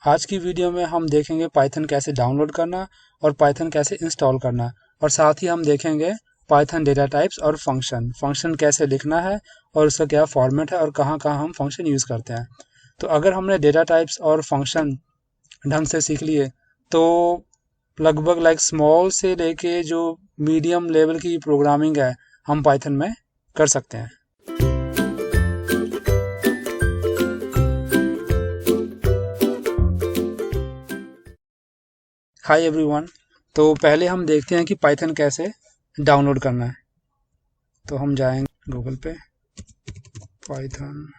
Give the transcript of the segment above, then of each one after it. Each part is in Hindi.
आज की वीडियो में हम देखेंगे पाइथन कैसे डाउनलोड करना और पाइथन कैसे इंस्टॉल करना, और साथ ही हम देखेंगे पाइथन डेटा टाइप्स और फंक्शन कैसे लिखना है और उसका क्या फॉर्मेट है और कहाँ कहाँ हम फंक्शन यूज़ करते हैं। तो अगर हमने डेटा टाइप्स और फंक्शन ढंग से सीख लिए तो लगभग स्मॉल से लेके जो मीडियम लेवल की प्रोग्रामिंग है हम पाइथन में कर सकते हैं। हाय एवरीवन, तो पहले हम देखते हैं कि पाइथन कैसे डाउनलोड करना है। तो हम जाएंगे गूगल पे python.org।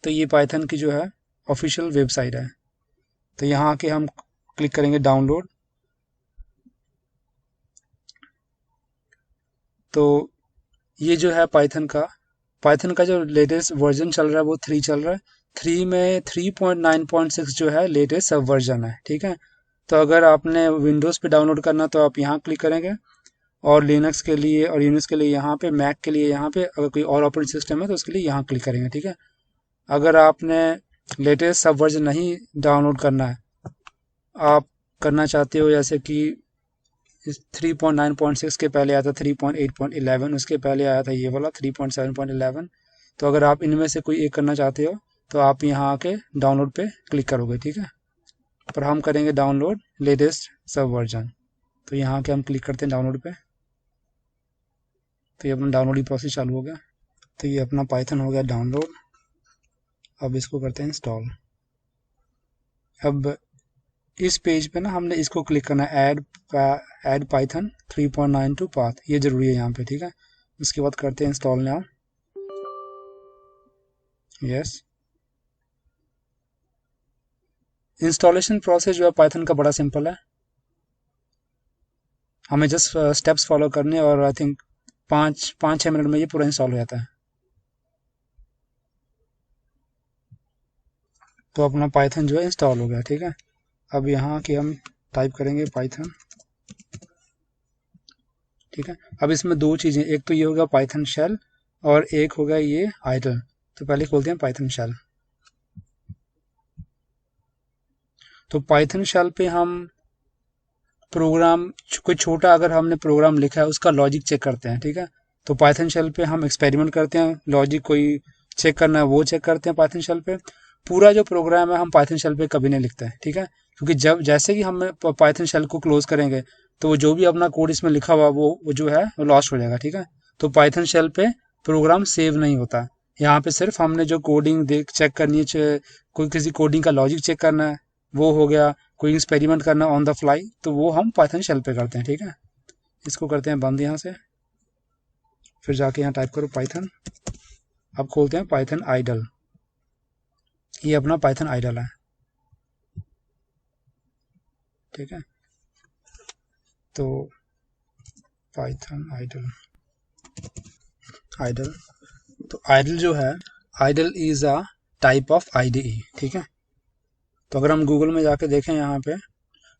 तो ये पाइथन की जो है ऑफिशियल वेबसाइट है। तो यहाँ आके हम क्लिक करेंगे डाउनलोड। तो ये जो है पाइथन का जो लेटेस्ट वर्जन चल रहा है वो 3 चल रहा है। 3 में 3.9.6 जो है लेटेस्ट सब वर्जन है, ठीक है। तो अगर आपने विंडोज़ पे डाउनलोड करना तो आप यहाँ क्लिक करेंगे, और लिनक्स के लिए और यूनिक्स के लिए यहाँ पे, मैक के लिए यहाँ पे, अगर कोई और ऑपरेटिंग सिस्टम है तो उसके लिए यहाँ क्लिक करेंगे, ठीक है। अगर आपने लेटेस्ट सब वर्जन नहीं डाउनलोड करना है, आप करना चाहते हो जैसे कि 3.9.6 के पहले आया था 3.8.11, उसके पहले आया था ये वाला 3.7.11। तो अगर आप इनमें से कोई एक करना चाहते हो तो आप यहाँ आके डाउनलोड पे क्लिक करोगे, ठीक है। पर हम करेंगे डाउनलोड लेटेस्ट सब वर्जन। तो यहाँ के हम क्लिक करते हैं डाउनलोड पे। तो ये अपना डाउनलोडिंग प्रोसेस चालू हो गया। तो ये अपना पाइथन हो गया डाउनलोड। अब इसको करते हैं इंस्टॉल। अब इस पेज पे ना हमने इसको क्लिक करना है, ऐड पाइथन 3.9 पाथ, ये जरूरी है यहाँ पे, ठीक है। उसके बाद करते हैं install now. Yes, installation process जो है पाइथन का बड़ा सिंपल है। हमें जस्ट स्टेप्स फॉलो करने और आई थिंक 5-6 मिनट में ये पूरा इंस्टॉल हो जाता है। तो अपना पाइथन जो है इंस्टॉल हो गया, ठीक है। अब यहाँ की हम टाइप करेंगे पाइथन, ठीक है। अब इसमें दो चीज़ें, एक तो ये होगा पाइथन शेल और एक होगा ये आइडल। तो पहले खोलते हैं पाइथन शेल। तो पाइथन शेल पे हम प्रोग्राम, कोई छोटा अगर हमने प्रोग्राम लिखा है उसका लॉजिक चेक करते हैं, ठीक है। तो पाइथन शेल पे हम एक्सपेरिमेंट करते हैं, लॉजिक कोई चेक करना है वो चेक करते हैं पाइथन शेल पे। पूरा जो प्रोग्राम है हम पाइथन शेल पे कभी नहीं लिखते हैं, ठीक है। क्योंकि जब जैसे कि हम पाइथन शेल को क्लोज करेंगे तो जो भी अपना कोड इसमें लिखा हुआ वो जो है वो लॉस्ट हो जाएगा, ठीक है। तो पाइथन शेल पे प्रोग्राम सेव नहीं होता। यहाँ पे सिर्फ हमने जो कोडिंग देख चेक करनी है, कोई किसी कोडिंग का लॉजिक चेक करना है वो हो गया, कोई एक्सपेरिमेंट करना ऑन द फ्लाई, तो वो हम पाइथन शेल पे करते हैं, ठीक है। इसको करते हैं बंद यहाँ से। फिर जाके यहाँ टाइप करो पाइथन। अब खोलते हैं पाइथन आइडल। ये अपना पाइथन आइडल है, ठीक है। तो पाइथन आइडल, आइडल तो आइडल जो है, IDLE is a type of IDE, ठीक है। तो अगर हम गूगल में जाके देखें यहाँ पे,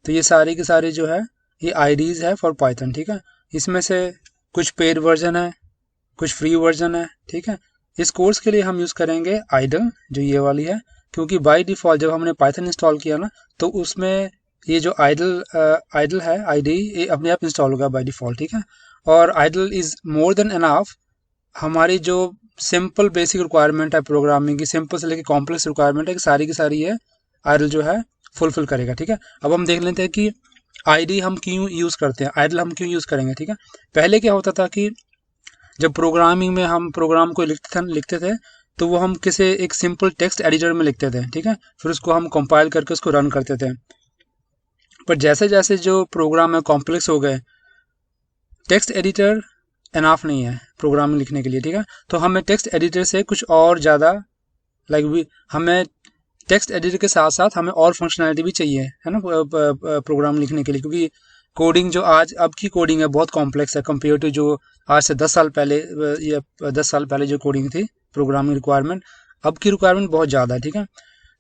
तो ये सारी की सारी जो है ये आईडीज है फॉर पाइथन, ठीक है। इसमें से कुछ पेड वर्जन है, कुछ फ्री वर्जन है, ठीक है। इस कोर्स के लिए हम यूज़ करेंगे आइडल, जो ये वाली है, क्योंकि बाय डिफ़ॉल्ट जब हमने पाइथन इंस्टॉल किया ना तो उसमें ये जो आइडल है आईडी, ये अपने आप इंस्टॉल होगा बाय डिफ़ॉल्ट, ठीक है। और IDLE is more than enough. हमारी जो सिंपल बेसिक रिक्वायरमेंट है प्रोग्रामिंग की, सिंपल से लेकर कॉम्प्लेक्स रिक्वायरमेंट है कि सारी की सारी है आइडल जो है फुलफिल करेगा, ठीक है। अब हम देख लेते हैं कि आईडी हम क्यों यूज़ करते हैं, आइडल हम क्यों यूज़ करेंगे, ठीक है। पहले क्या होता था कि जब प्रोग्रामिंग में हम प्रोग्राम को लिखते थे तो वो हम किसी एक सिंपल टेक्स्ट एडिटर में लिखते थे, ठीक है। फिर उसको हम कंपाइल करके उसको रन करते थे। पर जैसे जैसे जो प्रोग्राम है कॉम्प्लेक्स हो गए, टेक्स्ट एडिटर एनाफ नहीं है प्रोग्रामिंग लिखने के लिए, ठीक है। तो हमें टेक्स्ट एडिटर से कुछ और ज़्यादा हमें टेक्स्ट एडिटर के साथ साथ हमें और फंक्शनैलिटी भी चाहिए, है ना, प्रोग्राम लिखने के लिए। क्योंकि कोडिंग जो आज अब की कोडिंग है बहुत कॉम्प्लेक्स है कंपेयर टू जो आज से 10 साल पहले या 10 साल पहले जो कोडिंग थी प्रोग्रामिंग रिक्वायरमेंट, अब की रिक्वायरमेंट बहुत ज़्यादा है, ठीक है।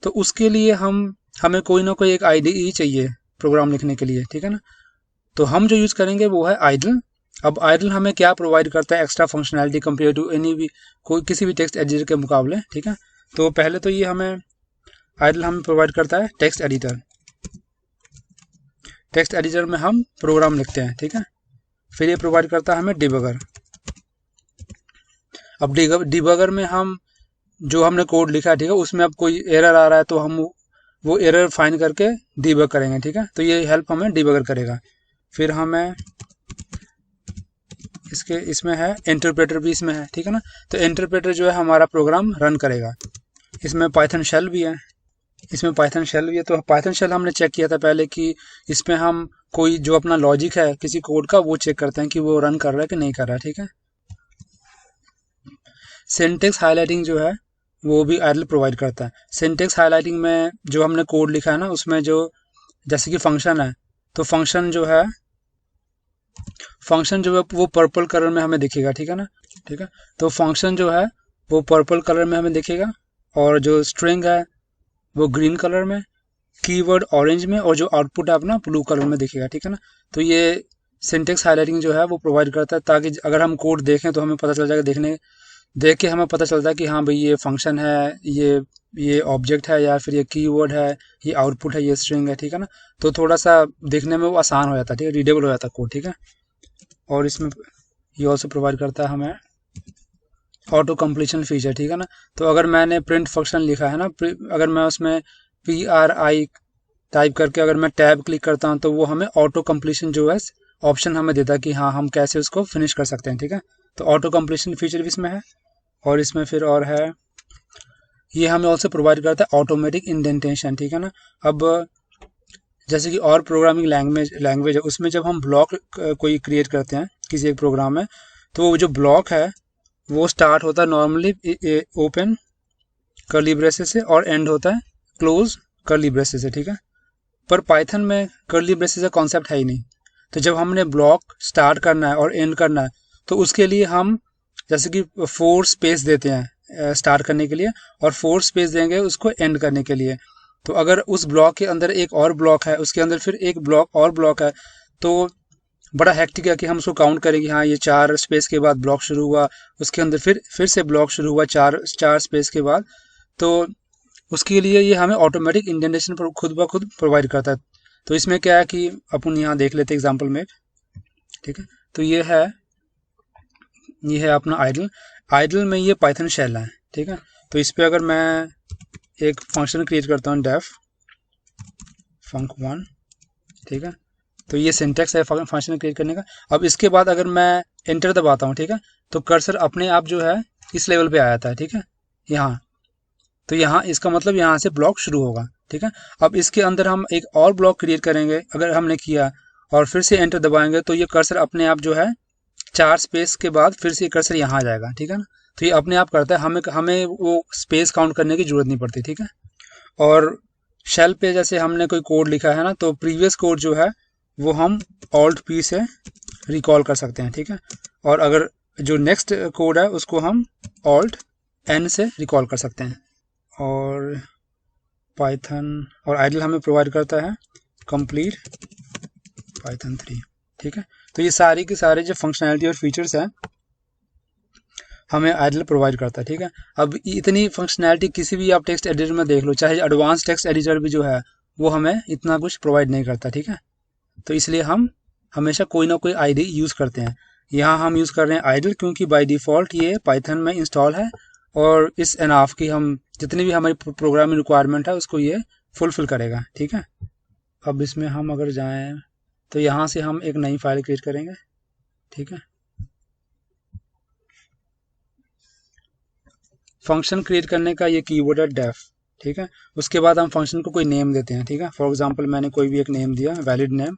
तो उसके लिए हमें कोई ना कोई एक आईडीई चाहिए प्रोग्राम लिखने के लिए, ठीक है ना। तो हम जो यूज़ करेंगे वो है आइडल। अब आइडल हमें क्या प्रोवाइड करता है, extra functionality compare to any भी, कोई किसी भी टेक्स्ट एडिटर के मुकाबले, ठीक है। तो पहले तो ये हमें आइडल हमें प्रोवाइड करता है टेक्स्ट एडिटर। टेक्स्ट एडिटर में हम प्रोग्राम लिखते हैं, ठीक है। फिर ये प्रोवाइड करता है हमें डिबगर। अब डिबगर में हम जो हमने कोड लिखा है, ठीक है, उसमें अब कोई एरर आ रहा है तो हम वो एरर फाइंड करके डिबग करेंगे, ठीक है। तो ये हेल्प हमें डिबगर करेगा। फिर हमें इसमें है इंटरप्रेटर भी इसमें है, ठीक है ना। तो इंटरप्रेटर जो है हमारा प्रोग्राम रन करेगा। इसमें पाइथन शेल भी है। तो पाइथन शेल हमने चेक किया था पहले कि इसमें हम कोई जो अपना लॉजिक है किसी कोड का वो चेक करते हैं कि वो रन कर रहा है कि नहीं कर रहा है, ठीक है। सिंटेक्स हाईलाइटिंग जो है वो भी आइडल प्रोवाइड करता है। सिंटेक्स हाईलाइटिंग में जो हमने कोड लिखा है ना, उसमें जो जैसे कि फंक्शन है, तो फंक्शन जो है वो पर्पल कलर में हमें दिखेगा, ठीक है ना, ठीक है। तो फंक्शन जो है वो पर्पल कलर में हमें दिखेगा, और जो स्ट्रिंग है वो ग्रीन कलर में, कीवर्ड ऑरेंज में, और जो आउटपुट है अपना ब्लू कलर में दिखेगा, ठीक है ना। तो ये सिंटेक्स हाईलाइटिंग जो है वो प्रोवाइड करता है, ताकि अगर हम कोड देखें तो हमें पता चल जाएगा, देख के हमें पता चलता है कि हाँ भाई ये फंक्शन है, ये ऑब्जेक्ट है, या फिर ये कीवर्ड है, ये आउटपुट है, ये स्ट्रिंग है, ठीक है ना। तो थोड़ा सा देखने में वो आसान हो जाता है, ठीक है, रीडेबल हो जाता है कोड, ठीक है। और इसमें ये ऑल्सो प्रोवाइड करता है हमें ऑटो कंप्लीशन फीचर, ठीक है ना। तो अगर मैंने प्रिंट फंक्शन लिखा है ना, अगर मैं उसमें PRI टाइप करके अगर मैं टैब क्लिक करता हूँ तो वो हमें ऑटो कंप्लीशन जो है ऑप्शन हमें देता है कि हाँ हम कैसे उसको फिनिश कर सकते हैं, ठीक है। तो ऑटो कंप्लीशन फीचर भी इसमें है। और इसमें फिर और है, ये हमें ऑल्सो प्रोवाइड करता है ऑटोमेटिक इंडेंटेशन, ठीक है ना। अब जैसे कि और प्रोग्रामिंग लैंग्वेज है, उसमें जब हम ब्लॉक कोई क्रिएट करते हैं किसी एक प्रोग्राम में, तो वो जो ब्लॉक है वो स्टार्ट होता है नॉर्मली ओपन कर्ली ब्रेसेस से और एंड होता है क्लोज कर्ली ब्रेसेस से, ठीक है। पर पाइथन में कर्ली ब्रेसेस का कॉन्सेप्ट है ही नहीं। तो जब हमने ब्लॉक स्टार्ट करना है और एंड करना है, तो उसके लिए हम जैसे कि 4 स्पेस देते हैं स्टार्ट करने के लिए, और 4 स्पेस देंगे उसको एंड करने के लिए। तो अगर उस ब्लॉक के अंदर एक और ब्लॉक है, उसके अंदर फिर एक ब्लॉक है, तो बड़ा हेक्टिक है कि हम उसको काउंट करेंगे, हाँ ये 4 स्पेस के बाद ब्लॉक शुरू हुआ, उसके अंदर फिर से ब्लॉक शुरू हुआ 4 स्पेस के बाद। तो उसके लिए ये हमें ऑटोमेटिक इंडेंटेशन खुद ब खुद प्रोवाइड करता है। तो इसमें क्या है कि अपन यहाँ देख लेते हैं एग्जाम्पल में, ठीक है। तो ये है अपना आइडल में ये पाइथन शेल है, ठीक है। तो इस पे अगर मैं एक फंक्शन क्रिएट करता हूँ डेफ func1, ठीक है। तो ये सिंटेक्स है फंक्शन क्रिएट करने का। अब इसके बाद अगर मैं एंटर दबाता हूँ, ठीक है, तो कर्सर अपने आप जो है इस लेवल पे आ जाता है, ठीक है, यहाँ। तो यहाँ इसका मतलब यहाँ से ब्लॉक शुरू होगा, ठीक है। अब इसके अंदर हम एक और ब्लॉक क्रिएट करेंगे, अगर हमने किया और फिर से एंटर दबाएंगे, तो ये कर्सर अपने आप जो है 4 स्पेस के बाद फिर से कर्सर यहाँ आ जाएगा, ठीक है ना। तो ये अपने आप करता है, हमें वो स्पेस काउंट करने की जरूरत नहीं पड़ती, ठीक है। और शेल पे जैसे हमने कोई कोड लिखा है ना, तो प्रीवियस कोड जो है वो हम ऑल्ट P से रिकॉल कर सकते हैं, ठीक है। और अगर जो नेक्स्ट कोड है उसको हम ऑल्ट N से रिकॉल कर सकते हैं। और पाइथन और आइडल हमें प्रोवाइड करता है कंप्लीट पाइथन 3, ठीक है। तो ये सारी के सारे जो फंक्शनैलिटी और फीचर्स हैं हमें आइडल प्रोवाइड करता है, ठीक है। अब इतनी फंक्शनैलिटी किसी भी आप टेक्स्ट एडिटर में देख लो, चाहे एडवांस टेक्स्ट एडिटर भी जो है वो हमें इतना कुछ प्रोवाइड नहीं करता, ठीक है। तो इसलिए हम हमेशा कोई ना कोई आईडी यूज़ करते हैं। यहाँ हम यूज़ कर रहे हैं आइडल, क्योंकि बाय डिफ़ॉल्ट ये पाइथन में इंस्टॉल है, और इस एनाफ की हम जितनी भी हमारी प्रोग्रामिंग रिक्वायरमेंट है उसको ये फुलफिल करेगा, ठीक है। अब इसमें हम अगर जाएँ तो यहाँ से हम एक नई फाइल क्रिएट करेंगे, ठीक है। फंक्शन क्रिएट करने का ये कीवर्ड है डेफ, ठीक है। उसके बाद हम फंक्शन को कोई नेम देते हैं, ठीक है। फॉर एग्जांपल मैंने कोई भी एक नेम दिया, वैलिड नेम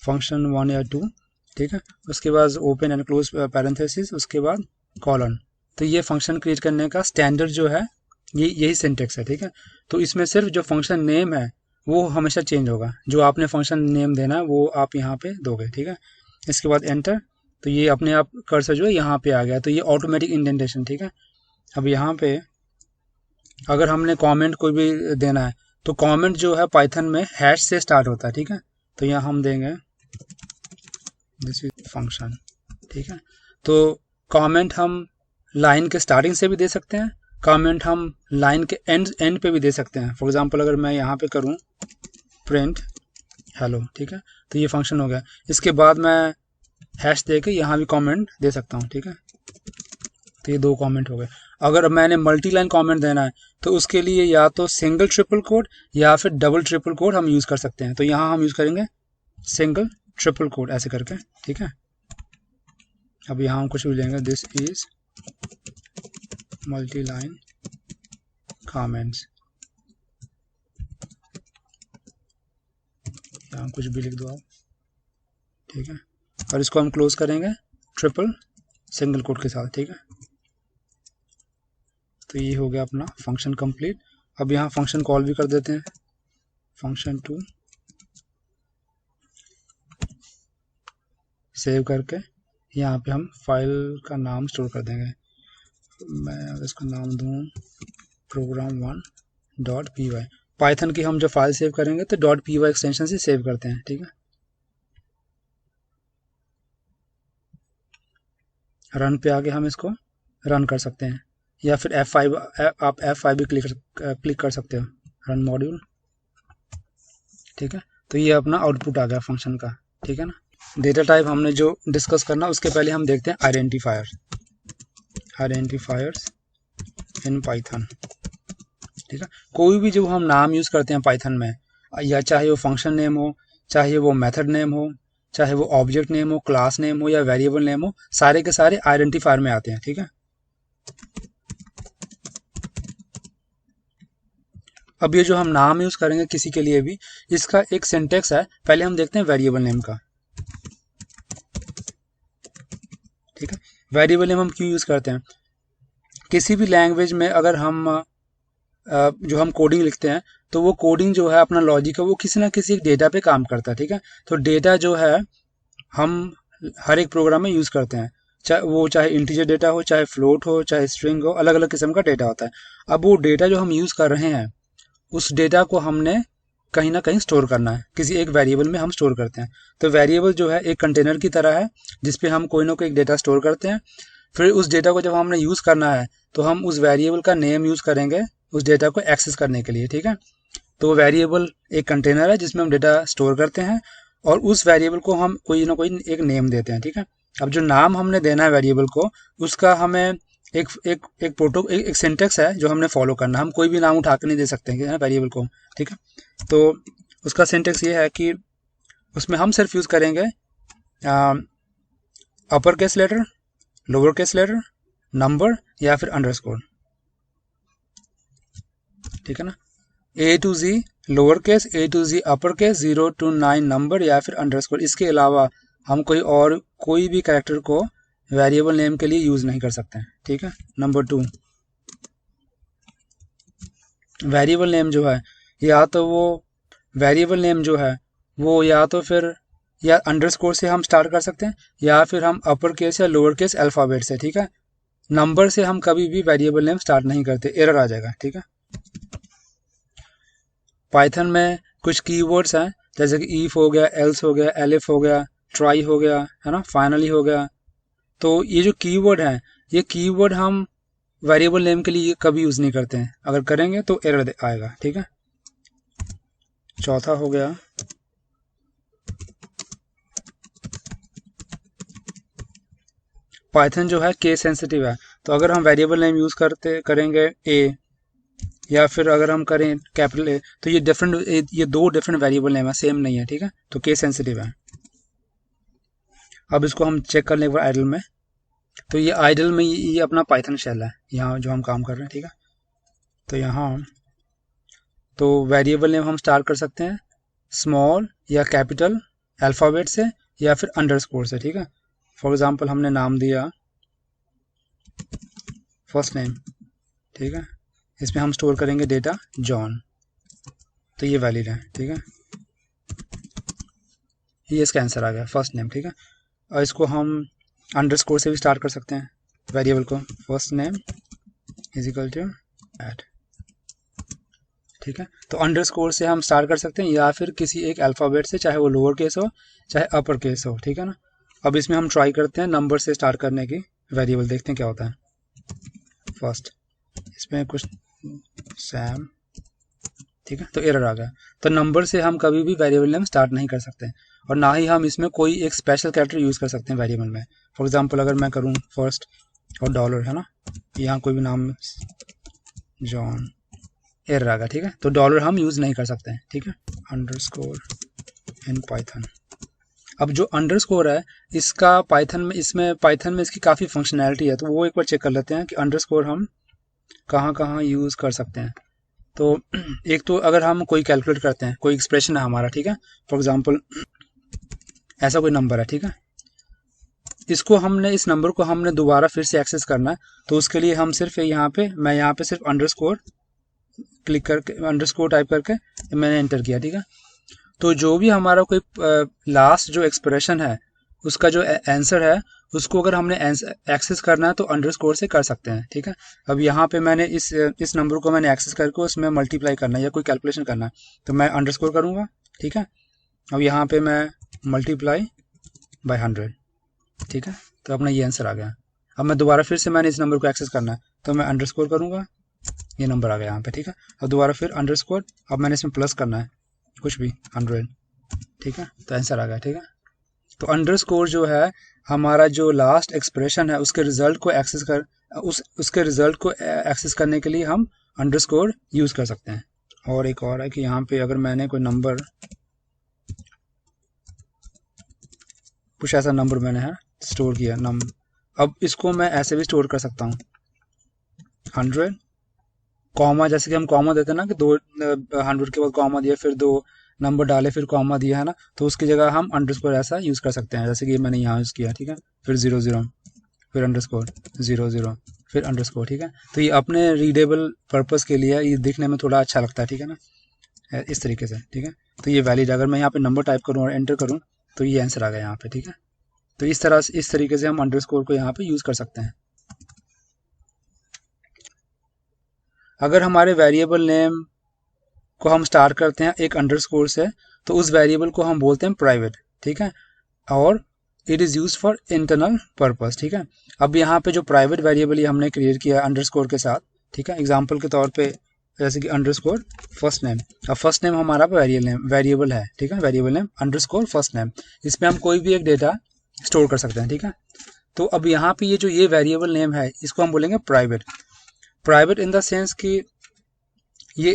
फंक्शन 1 या 2, ठीक है। उसके बाद ओपन एंड क्लोज पैरेंथेसिस, उसके बाद कॉलन। तो ये फंक्शन क्रिएट करने का स्टैंडर्ड जो है यही सिंटेक्स है, ठीक है। तो इसमें सिर्फ जो फंक्शन नेम है वो हमेशा चेंज होगा, जो आपने फंक्शन नेम देना है वो आप यहाँ पे दोगे, ठीक है। इसके बाद एंटर, तो ये अपने आप कर्सर जो है यहाँ पे आ गया, तो ये ऑटोमेटिक इंडेंटेशन, ठीक है। अब यहाँ पे अगर हमने कमेंट कोई भी देना है, तो कमेंट जो है पाइथन में हैश से स्टार्ट होता है, ठीक है। तो यहाँ हम देंगे दिस इज फंक्शन, ठीक है। तो कमेंट हम लाइन के स्टार्टिंग से भी दे सकते हैं कमेंट हम लाइन के एंड पे भी दे सकते हैं। फॉर एग्जांपल अगर मैं यहाँ पे करूँ प्रिंट हेलो, ठीक है, तो ये फंक्शन हो गया। इसके बाद मैं हैश दे के यहाँ भी कमेंट दे सकता हूँ, ठीक है, तो ये 2 कमेंट हो गए। अगर मैंने मल्टी लाइन कमेंट देना है तो उसके लिए या तो सिंगल ट्रिपल कोट या फिर डबल ट्रिपल कोट हम यूज़ कर सकते हैं। तो यहाँ हम यूज़ करेंगे सिंगल ट्रिपल कोट ऐसे करके, ठीक है। अब यहाँ हम कुछ भी लेंगे, this is multi line comments, यहाँ कुछ भी लिख दो आप, ठीक है, और इसको हम क्लोज करेंगे ट्रिपल सिंगल कोट के साथ, ठीक है। तो ये हो गया अपना फंक्शन कंप्लीट। अब यहाँ फंक्शन कॉल भी कर देते हैं, फंक्शन 2 सेव करके यहाँ पे हम फाइल का नाम स्टोर कर देंगे। मैं इसका नाम दूँ program1.py। पाइथन की हम जब फाइल सेव करेंगे तो .py एक्सटेंशन से सेव करते हैं, ठीक है। रन पे आके हम इसको रन कर सकते हैं या फिर F5 आप F5 भी क्लिक कर सकते हो, रन मॉड्यूल, ठीक है। तो ये अपना आउटपुट आ गया फंक्शन का, ठीक है ना। डेटा टाइप हमने जो डिस्कस करना, उसके पहले हम देखते हैं आइडेंटिफायर्स इन पाइथन, ठीक है। कोई भी जो हम नाम यूज़ करते हैं पाइथन में, या चाहे वो फंक्शन नेम हो, चाहे वो मेथड नेम हो, चाहे वो ऑब्जेक्ट नेम हो, क्लास नेम हो या वेरिएबल नेम हो, सारे के सारे आइडेंटिफायर में आते हैं, ठीक है। अब ये जो हम नाम यूज़ करेंगे किसी के लिए भी, इसका एक सिंटेक्स है। पहले हम देखते हैं वेरिएबल नेम का, ठीक है। वेरिएबल नेम हम क्यों यूज़ करते हैं? किसी भी लैंग्वेज में अगर हम जो हम कोडिंग लिखते हैं तो वो कोडिंग जो है अपना लॉजिक है वो किसी ना किसी एक डेटा पे काम करता है, ठीक है। तो डेटा जो है हम हर एक प्रोग्राम में यूज़ करते हैं, चाहे इंटीजर डेटा हो, चाहे फ्लोट हो, चाहे स्ट्रिंग हो, अलग अलग किस्म का डेटा होता है। अब वो डेटा जो हम यूज़ कर रहे हैं, उस डेटा को हमने कहीं ना कहीं स्टोर करना है, किसी एक वेरिएबल में हम स्टोर करते हैं। तो वेरिएबल जो है एक कंटेनर की तरह है जिसपे हम कोई ना कोई एक डेटा स्टोर करते हैं। फिर उस डेटा को जब हमने यूज़ करना है तो हम उस वेरिएबल का नेम यूज़ करेंगे उस डेटा को एक्सेस करने के लिए, ठीक है। तो वेरिएबल एक कंटेनर है जिसमें हम डेटा स्टोर करते हैं और उस वेरिएबल को हम कोई ना कोई एक नेम देते हैं, ठीक है। अब जो नाम हमने देना है वेरिएबल को, उसका हमें एक सिंटेक्स है जो हमने फॉलो करना है। हम कोई भी नाम उठा के नहीं दे सकते हैं वेरिएबल को, ठीक है। तो उसका सिंटेक्स ये है कि उसमें हम सिर्फ यूज़ करेंगे upper case letter, lower case letter, number या फिर अंडरस्कोर, ठीक है ना। A to Z lower case, A to Z upper case, 0 to 9 number या फिर अंडरस्कोर। इसके अलावा हम कोई भी कैरेक्टर को वेरिएबल नेम के लिए यूज़ नहीं कर सकते हैं, ठीक है। नंबर 2, वेरिएबल नेम जो है या तो वो वेरिएबल नेम जो है वो या तो फिर या अंडरस्कोर से हम स्टार्ट कर सकते हैं या फिर हम अपर केस या लोअर केस अल्फ़ाबेट से, ठीक है। नंबर से हम कभी भी वेरिएबल नेम स्टार्ट नहीं करते, एरर आ जाएगा, ठीक है। पाइथन में कुछ कीवर्ड्स हैं जैसे कि ईफ हो गया, एल्स हो गया, एलिफ हो गया, ट्राई हो गया, है ना, फाइनली हो गया। तो ये जो कीवर्ड हैं, ये कीवर्ड हम वेरिएबल नेम के लिए कभी यूज़ नहीं करते हैं, अगर करेंगे तो एरर आएगा, ठीक है। चौथा हो गया पाइथन जो है केस सेंसिटिव है। तो अगर हम वेरिएबल नेम यूज़ करेंगे ए या फिर अगर हम करें कैपिटल ए, तो ये 2 डिफरेंट वेरिएबल नेम है, सेम नहीं है, ठीक है। तो केस सेंसिटिव है। अब इसको हम चेक कर लेंगे आइडल में। तो ये आइडल में ये अपना पाइथन शेल है, यहाँ जो हम काम कर रहे हैं, ठीक है। तो यहाँ तो वेरिएबल नेम हम स्टार्ट कर सकते हैं स्मॉल या कैपिटल अल्फ़ाबेट से या फिर अंडरस्कोर से, ठीक है। फॉर एग्जांपल हमने नाम दिया फर्स्ट नेम, ठीक है। इसमें हम स्टोर करेंगे डेटा जॉन, तो ये वैलिड है, ठीक है। ये इसका आंसर आ गया फर्स्ट नेम, ठीक है। और इसको हम अंडरस्कोर से भी स्टार्ट कर सकते हैं वेरिएबल को, first name is equal to Ed, ठीक है। तो अंडरस्कोर से हम स्टार्ट कर सकते हैं या फिर किसी एक अल्फ़ाबेट से, चाहे वो लोअर केस हो चाहे अपर केस हो, ठीक है ना। अब इसमें हम ट्राई करते हैं नंबर से स्टार्ट करने की वेरिएबल, देखते हैं क्या होता है। फर्स्ट इसमें कुछ सैम, ठीक है, तो एरर आ गया। तो नंबर से हम कभी भी वेरिएबल नेम स्टार्ट नहीं कर सकते और ना ही हम इसमें कोई एक स्पेशल कैरेक्टर यूज़ कर सकते हैं वेरिएबल में। फॉर एग्जांपल अगर मैं करूँ फर्स्ट और डॉलर, है ना, यहाँ कोई भी नाम जॉन, एरर आ गया, ठीक है, तो डॉलर हम यूज़ नहीं कर सकते हैं, ठीक है। अंडरस्कोर इन पाइथन, अब जो अंडरस्कोर है इसका पाइथन में, इसमें पाइथन में इसकी काफ़ी फंक्शनैलिटी है, तो वो एक बार चेक कर लेते हैं कि अंडरस्कोर हम कहाँ कहाँ यूज़ कर सकते हैं। तो एक तो अगर हम कोई कैलकुलेट करते हैं, कोई एक्सप्रेशन है हमारा, ठीक है, फॉर एग्जांपल ऐसा कोई नंबर है, ठीक है, इसको हमने, इस नंबर को हमने दोबारा फिर से एक्सेस करना है, तो उसके लिए हम सिर्फ यहाँ पे, मैं यहाँ पे सिर्फ अंडरस्कोर क्लिक करके, अंडरस्कोर टाइप करके मैंने एंटर किया, ठीक है। तो जो भी हमारा कोई लास्ट जो एक्सप्रेशन है उसका जो आंसर है उसको अगर हमने एक्सेस करना है तो अंडरस्कोर से कर सकते हैं, ठीक है। अब यहाँ पे मैंने इस नंबर को मैंने एक्सेस करके उसमें मल्टीप्लाई करना है या कोई कैलकुलेशन करना है, तो मैं अंडरस्कोर करूँगा, ठीक है। अब यहाँ पे मैं मल्टीप्लाई बाय 100, ठीक है, तो अपना ये आंसर आ गया। अब मैं दोबारा फिर से मैंने इस नंबर को एक्सेस करना है तो मैं अंडरस्कोर करूँगा, ये नंबर आ गया यहाँ पे, ठीक है। अब दोबारा फिर अंडरस्कोर, अब मैंने इसमें प्लस करना है कुछ भी 100, ठीक है, तो आंसर आ गया, ठीक है। तो अंडरस्कोर जो है हमारा जो लास्ट एक्सप्रेशन है उसके रिजल्ट को एक्सेस कर, उसके रिजल्ट को एक्सेस करने के लिए हम अंडरस्कोर यूज़ कर सकते हैं। और एक और है कि यहाँ पे अगर मैंने कोई नंबर, कुछ ऐसा नंबर मैंने है स्टोर किया अब इसको मैं ऐसे भी स्टोर कर सकता हूँ 100, कॉमा, जैसे कि हम कॉमा देते हैं ना कि 100 के बाद कॉमा दिया, फिर 2 नंबर डाले, फिर कॉमा दिया, है ना, तो उसकी जगह हम अंडरस्कोर ऐसा यूज़ कर सकते हैं, जैसे कि मैंने यहाँ यूज़ किया, ठीक है, फिर 00, फिर अंडरस्कोर 00, फिर अंडरस्कोर, ठीक है। तो ये अपने रीडेबल पर्पज़ के लिए ये दिखने में थोड़ा अच्छा लगता है, ठीक है ना, इस तरीके से, ठीक है। तो ये वैलिड, अगर मैं यहाँ पे नंबर टाइप करूँ और एंटर करूँ तो ये आंसर आ गया यहाँ पे, ठीक है। तो इस तरह से, इस तरीके से हम अंडरस्कोर को यहाँ पे यूज़ कर सकते हैं। अगर हमारे वेरिएबल नेम को हम स्टार्ट करते हैं एक अंडरस्कोर से, तो उस वेरिएबल को हम बोलते हैं प्राइवेट, ठीक है, और it is use for internal purpose, ठीक है। अब यहाँ पे जो प्राइवेट वेरिएबल ये हमने क्रिएट किया अंडरस्कोर के साथ, ठीक है, एग्जांपल के तौर पे जैसे कि अंडरस्कोर फर्स्ट नेम, अब फर्स्ट नेम हमारा वेरिएबल है, ठीक है, variable name underscore first name, इसमें हम कोई भी एक डेटा स्टोर कर सकते हैं, ठीक है। तो अब यहाँ पे ये वेरिएबल नेम है इसको हम बोलेंगे private. Private in the sense कि ये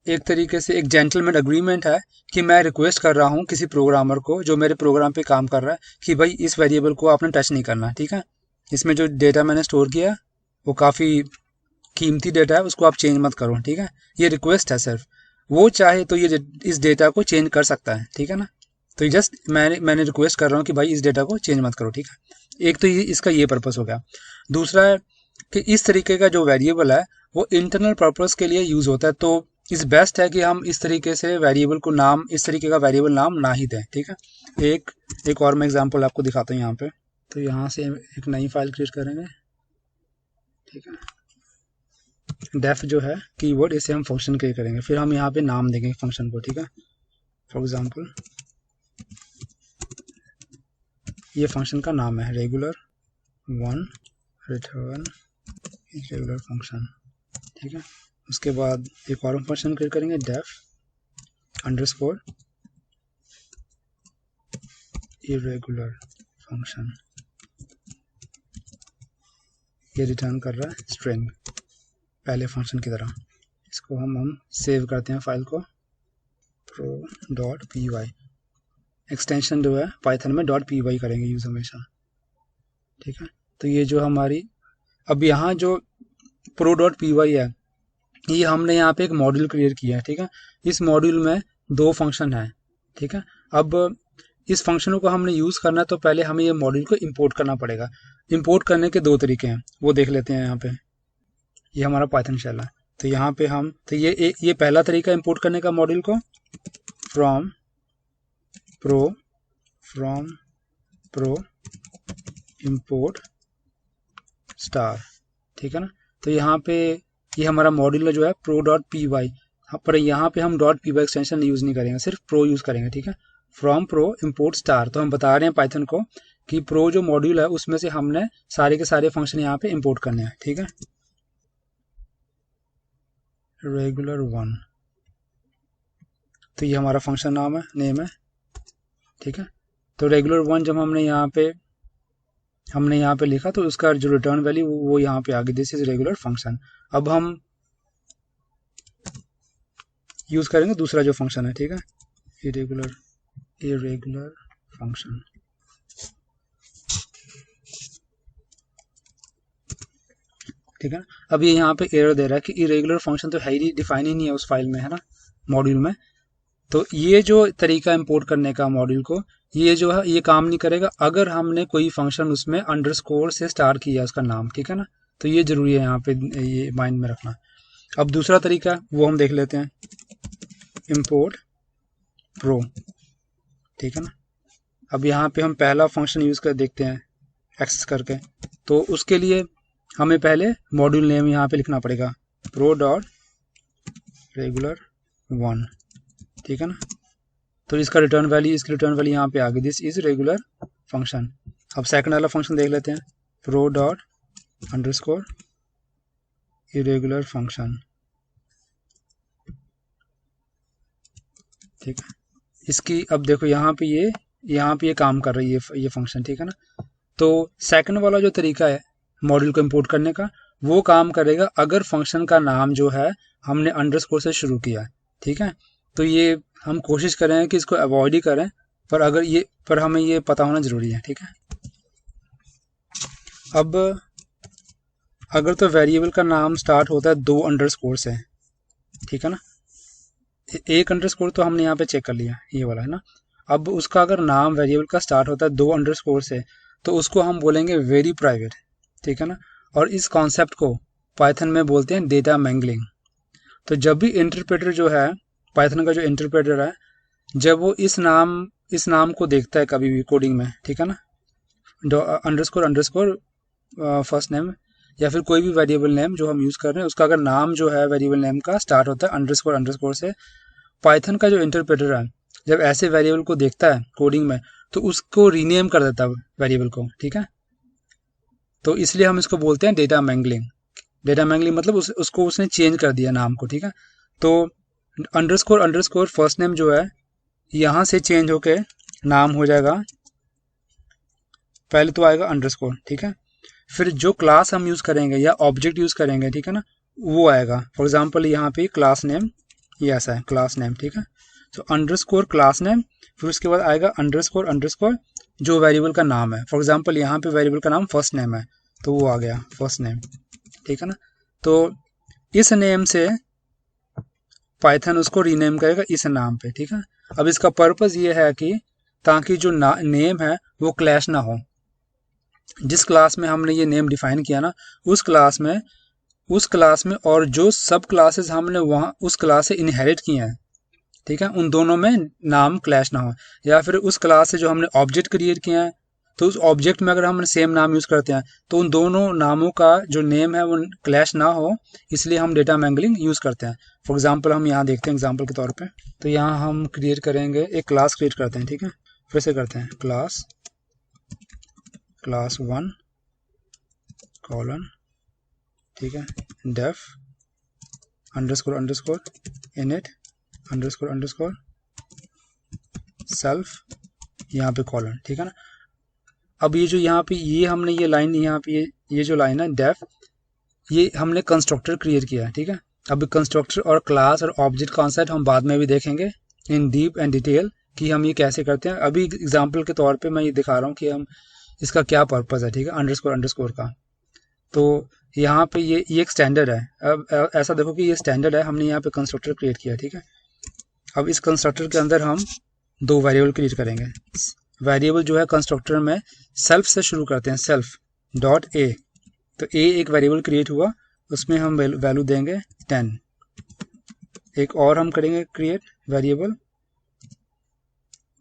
एक तरीके से एक जेंटलमैन अग्रीमेंट है कि मैं रिक्वेस्ट कर रहा हूँ किसी प्रोग्रामर को जो मेरे प्रोग्राम पे काम कर रहा है कि भाई इस वेरिएबल को आपने टच नहीं करना, ठीक है, इसमें जो डेटा मैंने स्टोर किया वो काफ़ी कीमती डेटा है, उसको आप चेंज मत करो, ठीक है। ये रिक्वेस्ट है सिर्फ, वो चाहे तो ये इस डेटा को चेंज कर सकता है, ठीक है ना। तो जस्ट मैंने रिक्वेस्ट कर रहा हूँ कि भाई इस डेटा को चेंज मत करो, ठीक है। एक तो ये इसका ये पर्पस हो गया। दूसरा है कि इस तरीके का जो वेरिएबल है वो इंटरनल पर्पस के लिए यूज़ होता है, तो इस बेस्ट है कि हम इस तरीके से वेरिएबल को नाम, इस तरीके का वेरिएबल नाम ना ही दें, ठीक है। एक और मैं एग्जांपल आपको दिखाता हूँ यहाँ पे। तो यहाँ से एक नई फाइल क्रिएट करेंगे, ठीक है, डेफ जो है कीवर्ड, इसे हम फंक्शन क्रिएट करेंगे, फिर हम यहाँ पे नाम देंगे फंक्शन को, ठीक है। फॉर एग्जांपल ये फंक्शन का नाम है रेगुलर 1 रिटर्न रेगुलर फंक्शन, ठीक है। उसके बाद एक और फंक्शन क्रिएट करेंगे डेफ अंडरस्कोर इरेगुलर फंक्शन, ये रिटर्न कर रहा है स्ट्रिंग पहले फंक्शन की तरह। इसको हम सेव करते हैं फाइल को, pro.py, एक्सटेंशन जो है पाइथन में .py करेंगे यूज़ हमेशा, ठीक है। तो ये जो हमारी, अब यहाँ जो pro.py है ये हमने यहाँ पे एक मॉड्यूल क्रिएट किया है, ठीक है। इस मॉड्यूल में 2 फंक्शन है, ठीक है। अब इस फंक्शनों को हमने यूज़ करना है तो पहले हमें ये मॉड्यूल को इंपोर्ट करना पड़ेगा। इंपोर्ट करने के 2 तरीके हैं, वो देख लेते हैं। यहाँ पे ये हमारा पाइथन शेल है, तो यहाँ पे हम, तो ये पहला तरीका इंपोर्ट करने का मॉड्यूल को फ्रॉम प्रो इंपोर्ट स्टार, ठीक है ना। तो यहाँ पे ये हमारा मॉड्यूल जो है pro.py, पर यहाँ पे हम .py एक्सटेंशन यूज़ नहीं करेंगे, सिर्फ प्रो यूज़ करेंगे, ठीक है। फ्रॉम प्रो इंपोर्ट स्टार, तो हम बता रहे हैं पाइथन को कि प्रो जो मॉड्यूल है उसमें से हमने सारे के सारे फंक्शन यहाँ पे इंपोर्ट करने हैं, ठीक है। रेगुलर वन, तो ये हमारा फंक्शन नाम है, नेम है, ठीक है। तो रेगुलर वन जब हमने यहाँ पे लिखा तो उसका जो रिटर्न वैल्यू वो यहाँ पे आ गई, दिस इज रेगुलर फंक्शन। अब हम यूज करेंगे दूसरा जो फंक्शन है, ठीक है, इरेगुलर फंक्शन। ठीक है, अब ये यहाँ पे एरर दे रहा है कि इरेगुलर फंक्शन तो है ही, डिफाइन ही नहीं है उस फाइल में, है ना, मॉड्यूल में। तो ये जो तरीका इंपोर्ट करने का मॉड्यूल को, ये जो है ये काम नहीं करेगा अगर हमने कोई फंक्शन उसमें अंडरस्कोर से स्टार्ट किया उसका नाम, ठीक है ना। तो ये जरूरी है यहाँ पे ये माइंड में रखना। अब दूसरा तरीका वो हम देख लेते हैं, इंपोर्ट प्रो, ठीक है ना। अब यहाँ पे हम पहला फंक्शन यूज कर देखते हैं एक्सेस करके। तो उसके लिए हमें पहले मॉड्यूल नेम यहाँ पे लिखना पड़ेगा, प्रो डॉट रेगुलर वन, ठीक है ना। तो इसका रिटर्न वैल्यू, इसकी रिटर्न वैल्यू यहाँ पे आ गई, दिस इज रेगुलर फंक्शन। अब सेकंड वाला फंक्शन देख लेते हैं, pro dot underscore irregular function, ठीक है। इसकी अब देखो यहाँ पे ये काम कर रही है ये फंक्शन, ठीक है ना। तो सेकंड वाला जो तरीका है मॉड्यूल को इंपोर्ट करने का, वो काम करेगा अगर फंक्शन का नाम जो है हमने अंडरस्कोर से शुरू किया, ठीक है। तो ये हम कोशिश करें कि इसको अवॉइड ही करें, पर हमें ये पता होना जरूरी है, ठीक है। अब अगर तो वेरिएबल का नाम स्टार्ट होता है 2 अंडरस्कोर से, ठीक है ना, एक अंडरस्कोर तो हमने यहाँ पे चेक कर लिया, ये वाला है ना। अब उसका अगर नाम वेरिएबल का स्टार्ट होता है 2 अंडरस्कोर से, तो उसको हम बोलेंगे वेरी प्राइवेट, ठीक है ना। और इस कॉन्सेप्ट को पाइथन में बोलते हैं डेटा मैंगलिंग। तो जब भी इंटरप्रेटर जो है, पाइथन का जो इंटरप्रेटर है, जब वो इस नाम को देखता है कभी भी कोडिंग में, ठीक है ना, अंडरस्कोर फर्स्ट नेम या फिर कोई भी वेरिएबल नेम जो हम यूज कर रहे हैं, उसका अगर नाम जो है वेरिएबल नेम का स्टार्ट होता है अंडरस्कोर से, पाइथन का जो इंटरप्रेटर है जब ऐसे वेरिएबल को देखता है कोडिंग में, तो उसको रीनेम कर देता है वेरिएबल को, ठीक है। तो इसलिए हम इसको बोलते हैं डेटा मैंगलिंग। डेटा मैंगलिंग मतलब उसको उसने चेंज कर दिया नाम को, ठीक है। तो अंडरस्कोर फर्स्ट नेम जो है यहाँ से चेंज होके नाम हो जाएगा, पहले तो आएगा अंडरस्कोर, ठीक है। फिर जो क्लास हम यूज करेंगे या ऑब्जेक्ट यूज करेंगे, ठीक है ना, वो आएगा। फॉर एग्जांपल यहाँ पे क्लास नेम ये ऐसा है, क्लास नेम, ठीक है। तो अंडरस्कोर क्लास नेम, फिर उसके बाद आएगा अंडरस्कोर जो वेरिएबल का नाम है। फॉर एग्जांपल यहाँ पे वेरिएबल का नाम फर्स्ट नेम है, तो वो आ गया फर्स्ट नेम, ठीक है ना। तो इस नेम से पाइथन उसको रीनेम करेगा इस नाम पे, ठीक है। अब इसका पर्पस ये है कि ताकि जो नेम है वो क्लैश ना हो। जिस क्लास में हमने ये नेम डिफाइन किया ना, उस क्लास में और जो सब क्लासेस हमने वहाँ उस क्लास से इनहेरिट किए हैं, ठीक है, उन दोनों में नाम क्लैश ना हो। या फिर उस क्लास से जो हमने ऑब्जेक्ट क्रिएट किया है, तो उस ऑब्जेक्ट में अगर हम सेम नाम यूज करते हैं तो उन दोनों नामों का जो नेम है वो क्लैश ना हो, इसलिए हम डेटा मैंगलिंग यूज करते हैं। फॉर एग्जांपल हम यहाँ देखते हैं एग्जांपल के तौर पे, तो यहाँ हम क्रिएट करेंगे, एक क्लास क्रिएट करते हैं, ठीक है। फिर से करते हैं क्लास 1 कॉलन, ठीक है, def underscore init underscore self, यहाँ पे कॉलन, ठीक है ना। अब ये जो यहाँ पे ये हमने ये लाइन यहाँ पे ये जो लाइन है डेफ, ये हमने कंस्ट्रक्टर क्रिएट किया है, ठीक है। अब कंस्ट्रक्टर और क्लास और ऑब्जेक्ट कॉन्सेप्ट हम बाद में भी देखेंगे इन डीप एंड डिटेल कि हम ये कैसे करते हैं। अभी एग्जाम्पल के तौर पे मैं ये दिखा रहा हूँ कि हम इसका क्या पर्पस है, ठीक है, अंडरस्कोर का। तो यहाँ पे ये एक स्टैंडर्ड है। अब ऐसा देखो कि ये स्टैंडर्ड है, हमने यहाँ पे कंस्ट्रक्टर क्रिएट किया, ठीक है। अब इस कंस्ट्रक्टर के अंदर हम 2 वेरिएबल क्रिएट करेंगे। वेरिएबल जो है कंस्ट्रक्टर में सेल्फ से शुरू करते हैं, सेल्फ डॉट ए। तो ए एक वेरिएबल क्रिएट हुआ, उसमें हम वैल्यू देंगे 10। एक और हम करेंगे क्रिएट वेरिएबल,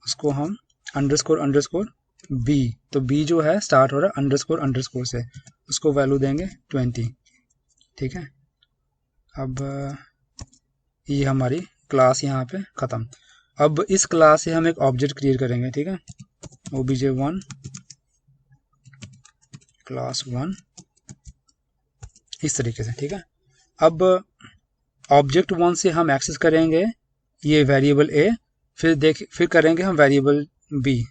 उसको हम अंडरस्कोर बी, तो बी जो है स्टार्ट हो रहा है अंडरस्कोर से, उसको वैल्यू देंगे 20, ठीक है। अब ये हमारी क्लास यहाँ पे खत्म। अब इस क्लास से हम एक ऑब्जेक्ट क्रिएट करेंगे, ठीक है, obj1 क्लास 1 इस तरीके से, ठीक है। अब ऑब्जेक्ट 1 से हम एक्सेस करेंगे ये वेरिएबल ए, फिर करेंगे हम वेरिएबल बी।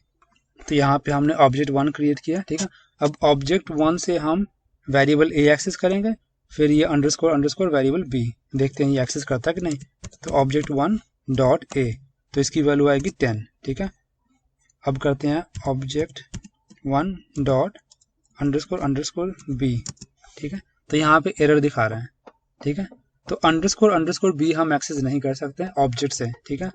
तो यहाँ पे हमने ऑब्जेक्ट 1 क्रिएट किया, ठीक है। अब ऑब्जेक्ट 1 से हम वेरिएबल ए एक्सेस करेंगे, फिर ये अंडरस्कोर अंडरस्कोर वेरिएबल बी, देखते हैं ये एक्सेस करता है कि नहीं। तो ऑब्जेक्ट 1 डॉट ए, तो इसकी वैल्यू आएगी 10, ठीक है। अब करते हैं object 1 dot underscore underscore b, ठीक है। तो यहाँ पे एरर दिखा रहा है, ठीक है। तो अंडरस्कोर अंडरस्कोर बी हम एक्सेस नहीं कर सकते ऑब्जेक्ट से, ठीक है।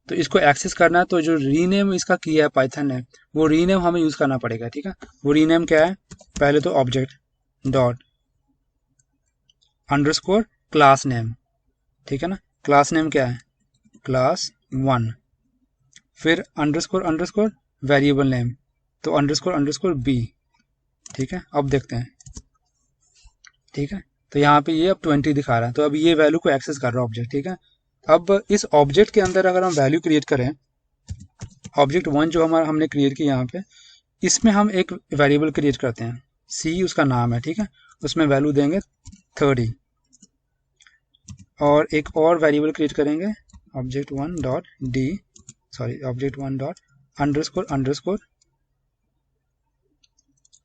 तो इसको एक्सेस करना है तो जो रीनेम इसका किया है पाइथन ने, वो रीनेम हमें यूज करना पड़ेगा, ठीक है। वो रीनेम क्या है, पहले तो object dot underscore class name, ठीक है ना। क्लास नेम क्या है, क्लास 1, फिर अंडरस्कोर अंडरस्कोर वेरिएबल नेम, तो अंडरस्कोर अंडरस्कोर बी, ठीक है। अब देखते हैं, ठीक है। तो यहाँ पे ये अब 20 दिखा रहा है, तो अब ये वैल्यू को एक्सेस कर रहा है ऑब्जेक्ट, ठीक है। अब इस ऑब्जेक्ट के अंदर अगर हम वैल्यू क्रिएट करें, ऑब्जेक्ट 1 जो हमारा हमने क्रिएट किया यहाँ पे, इसमें हम एक वेरिएबल क्रिएट करते हैं, सी उसका नाम है, ठीक है। उसमें वैल्यू देंगे 30, और एक और वेरिएबल क्रिएट करेंगे object 1 dot d, sorry object 1 dot underscore underscore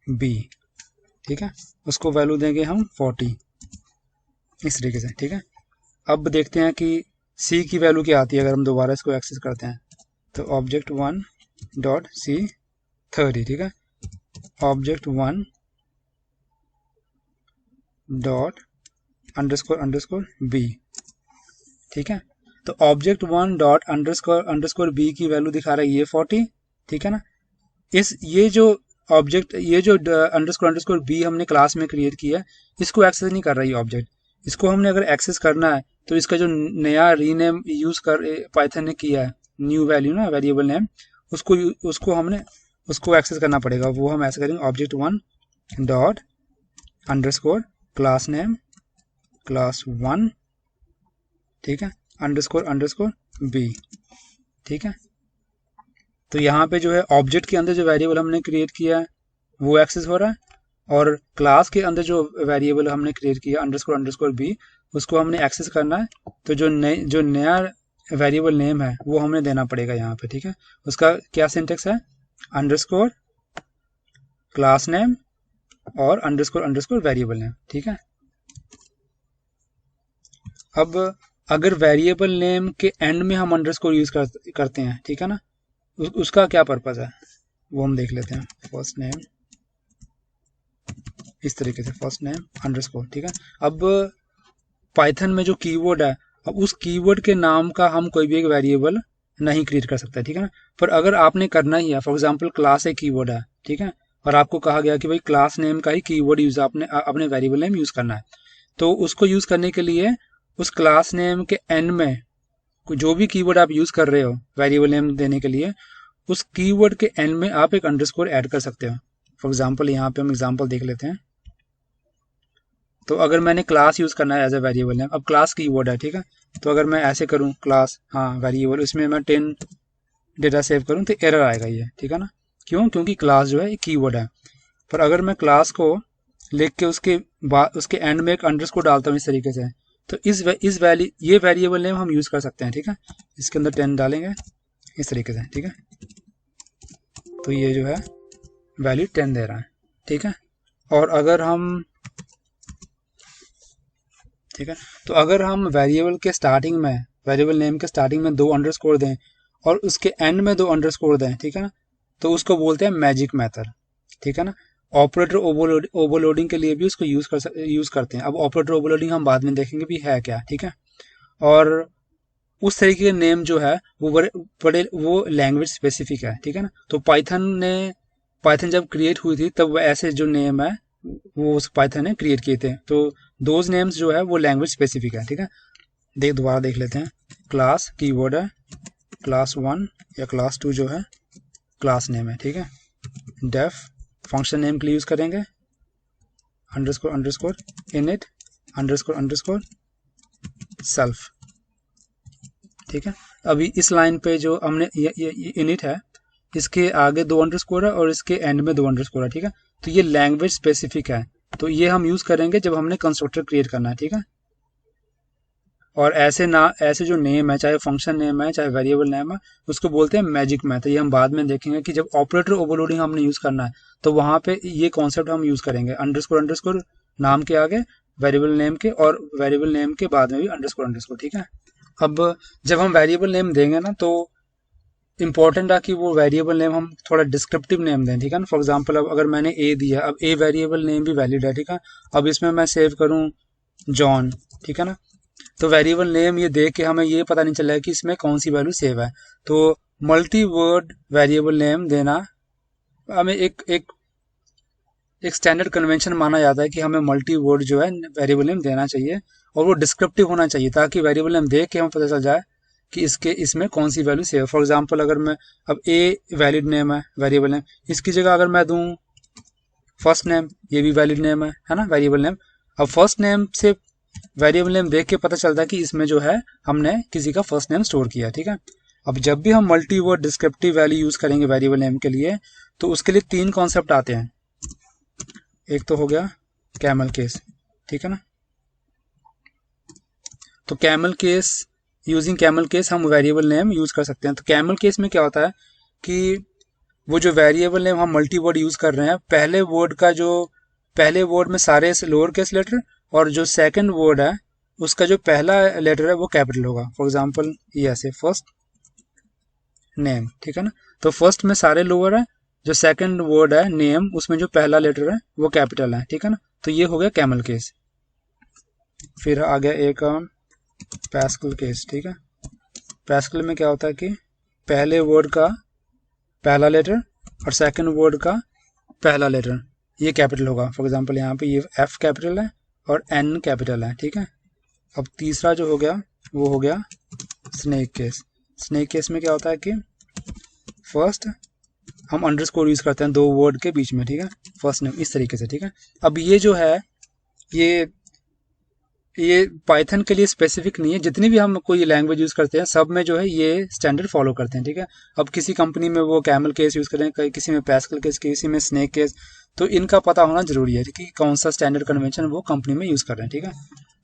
b, ठीक है। उसको वैल्यू देंगे हम 40, इस तरीके से, ठीक है। अब देखते हैं कि सी की वैल्यू क्या आती है अगर हम दोबारा इसको एक्सेस करते हैं। तो ऑब्जेक्ट 1 डॉट सी 30, ठीक है। Object 1 dot underscore underscore b, ठीक है। तो object 1 dot underscore underscore b की वैल्यू दिखा रहा है ये 40, ठीक है ना। ये जो ऑब्जेक्ट, ये जो अंडरस्कोर अंडरस्कोर बी हमने क्लास में क्रिएट किया, इसको एक्सेस नहीं कर रहा है ये ऑब्जेक्ट। इसको हमने अगर एक्सेस करना है तो इसका जो नया रीनेम यूज कर पाइथन ने किया है, न्यू वैल्यू ना वेरिएबल नेम, उसको एक्सेस करना पड़ेगा। वो हम ऐसे करेंगे object 1 dot underscore class name class 1, ठीक है, अंडरस्कोर अंडरस्कोर बी, ठीक है। तो यहाँ पे जो है ऑब्जेक्ट के अंदर जो वेरिएबल हमने क्रिएट किया है वो एक्सेस हो रहा है, और क्लास के अंदर जो वेरिएबल हमने क्रिएट किया अंडरस्कोर अंडरस्कोर बी, उसको हमने एक्सेस करना है। तो जो नया वेरिएबल नेम है वो हमें देना पड़ेगा यहाँ पे, ठीक है। उसका क्या सिंटेक्स है, अंडरस्कोर क्लास नेम और अंडरस्कोर अंडरस्कोर वेरिएबल नेम, ठीक है। अब अगर वेरिएबल नेम के एंड में हम अंडरस्कोर यूज करते हैं, ठीक है ना, उसका क्या पर्पज है वो हम देख लेते हैं। फर्स्ट नेम, इस तरीके से फर्स्ट नेम अंडरस्कोर, ठीक है। अब पाइथन में जो कीवर्ड है, अब उस कीवर्ड के नाम का हम कोई भी एक वेरिएबल नहीं क्रिएट कर सकते, ठीक है ना। पर अगर आपने करना ही है, फॉर एग्जांपल क्लास एक कीवर्ड है, ठीक है, और आपको कहा गया कि भाई क्लास नेम का ही कीवर्ड यूज आपने अपने वेरिएबल नेम यूज करना है, तो उसको यूज करने के लिए उस क्लास नेम के एंड में जो भी कीवर्ड आप यूज कर रहे हो वेरिएबल नेम देने के लिए, उस कीवर्ड के एंड में आप एक अंडरस्कोर ऐड कर सकते हो। फॉर एग्जांपल यहाँ पे हम एग्जांपल देख लेते हैं। तो अगर मैंने क्लास यूज करना है एज ए वेरिएबल नेम, अब क्लास कीवर्ड है, ठीक है, तो अगर मैं ऐसे करूँ क्लास, हाँ वेरिएबल, उसमें मैं 10 डेटा सेव करूँ तो एरर आएगा ये, ठीक है ना। क्यों, क्योंकि क्लास जो है एक कीवर्ड है। पर अगर मैं क्लास को लिख के उसके एंड में एक अंडरस्कोर डालता हूँ इस तरीके से, तो ये वेरिएबल नेम हम यूज कर सकते हैं, ठीक है। इसके अंदर 10 डालेंगे इस तरीके से, ठीक है। तो ये जो है वैल्यू 10 दे रहा है, ठीक है। और अगर हम, ठीक है, तो अगर हम वेरिएबल के स्टार्टिंग में, वेरिएबल नेम के स्टार्टिंग में 2 अंडरस्कोर दें और उसके एंड में 2 अंडरस्कोर दें, ठीक है ना, तो उसको बोलते हैं मैजिक मेथड, ठीक है ना। ऑपरेटर ओवरलोडिंग के लिए भी उसको यूज करते हैं। अब ऑपरेटर ओवरलोडिंग हम बाद में देखेंगे भी है क्या, ठीक है। और उस तरीके के नेम जो है वो लैंग्वेज स्पेसिफिक है, ठीक है ना। तो पाइथन जब क्रिएट हुई थी तब ऐसे जो नेम है वो उस पाइथन ने क्रिएट किए थे। तो दोज नेम्स जो है वो लैंग्वेज स्पेसिफिक है, ठीक है। दोबारा देख लेते हैं। क्लास कीवर्ड है, क्लास 1 या क्लास 2 जो है क्लास नेम है, ठीक है। डेफ फंक्शन नेम के लिए यूज करेंगे, underscore underscore init underscore underscore self, ठीक है। अभी इस लाइन पे जो हमने ये इनिट है, इसके आगे 2 अंडरस्कोर है और इसके एंड में 2 अंडरस्कोर है, ठीक है। तो ये लैंग्वेज स्पेसिफिक है, तो ये हम यूज करेंगे जब हमने कंस्ट्रक्टर क्रिएट करना है, ठीक है। और ऐसे जो नेम है, चाहे फंक्शन नेम है चाहे वेरिएबल नेम है, उसको बोलते हैं मैजिक मैथ। ये हम बाद में देखेंगे कि जब ऑपरेटर ओवरलोडिंग हमने यूज़ करना है तो वहाँ पे ये कॉन्सेप्ट हम यूज़ करेंगे, अंडरस्कोर नाम के आगे वेरिएबल नेम के, और वेरिएबल नेम के बाद में भी अंडरस्कोर। ठीक है। अब जब हम वेरिएबल नेम देंगे ना तो इंपॉर्टेंट है कि वो वेरिएबल नेम हम थोड़ा डिस्क्रिप्टिव नेम दें। ठीक है ना। फॉर एग्जांपल अब अगर मैंने ए दिया, अब ए वेरिएबल नेम भी वैलिड है। ठीक है। अब इसमें मैं सेव करूं जॉन, ठीक है ना, तो वेरिएबल नेम ये देख के हमें ये पता नहीं चला है कि इसमें कौन सी वैल्यू सेव है। तो मल्टी वर्ड वेरिएबल नेम देना हमें एक स्टैंडर्ड कन्वेंशन माना जाता है कि हमें मल्टी वर्ड जो है वेरिएबल नेम देना चाहिए, और वो डिस्क्रिप्टिव होना चाहिए ताकि वेरिएबल नेम देख के हमें पता चल जाए कि इसमें कौन सी वैल्यू सेव है। फॉर एग्जांपल अगर मैं अब ए वैलिड नेम है वेरिएबल नेम, इसकी जगह अगर मैं दूं फर्स्ट नेम, ये भी वैलिड नेम है ना, वेरिएबल नेम। अब फर्स्ट नेम से वेरिएबल नेम देख के पता चलता है कि इसमें जो है हमने किसी का फर्स्ट नेम स्टोर किया। ठीक है। अब जब भी हम multi word descriptive value use करेंगे वेरिएबल नेम के लिए, तो उसके लिए 3 कॉन्सेप्ट आते हैं। एक तो हो गया कैमल केस, ठीक है ना। तो camel case, using camel case हम वेरिएबल नेम यूज कर सकते हैं। तो कैमल केस में क्या होता है कि वो जो वेरिएबल नेम हम मल्टी वर्ड यूज कर रहे हैं, पहले वर्ड में सारे लोअर केस लेटर, और जो सेकंड वर्ड है उसका जो पहला लेटर है वो कैपिटल होगा। फॉर एग्जांपल ये ऐसे फर्स्ट नेम, ठीक है ना। तो फर्स्ट में सारे लोअर है, जो सेकंड वर्ड है नेम उसमें जो पहला लेटर है वो कैपिटल है। ठीक है ना। तो ये हो गया कैमल केस। फिर आ गया एक पैस्कल केस। ठीक है। पैस्कल में क्या होता है कि पहले वर्ड का पहला लेटर और सेकंड वर्ड का पहला लेटर ये कैपिटल होगा। फॉर एग्जांपल यहाँ पे ये एफ कैपिटल है और एन कैपिटल है। ठीक है। अब तीसरा जो हो गया वो हो गया स्नेक केस। स्नेक केस में क्या होता है कि फर्स्ट हम अंडरस्कोर यूज करते हैं 2 वर्ड के बीच में। ठीक है। फर्स्ट नेम इस तरीके से। ठीक है। अब ये जो है ये पाइथन के लिए स्पेसिफिक नहीं है, जितनी भी हम कोई लैंग्वेज यूज करते हैं सब में जो है ये स्टैंडर्ड फॉलो करते हैं। ठीक है। अब किसी कंपनी में वो कैमल केस यूज करें, किसी में पैस्कल केस, किसी में स्नेक केस, तो इनका पता होना जरूरी है कि कौन सा स्टैंडर्ड कन्वेंशन वो कंपनी में यूज कर रहे हैं। ठीक है।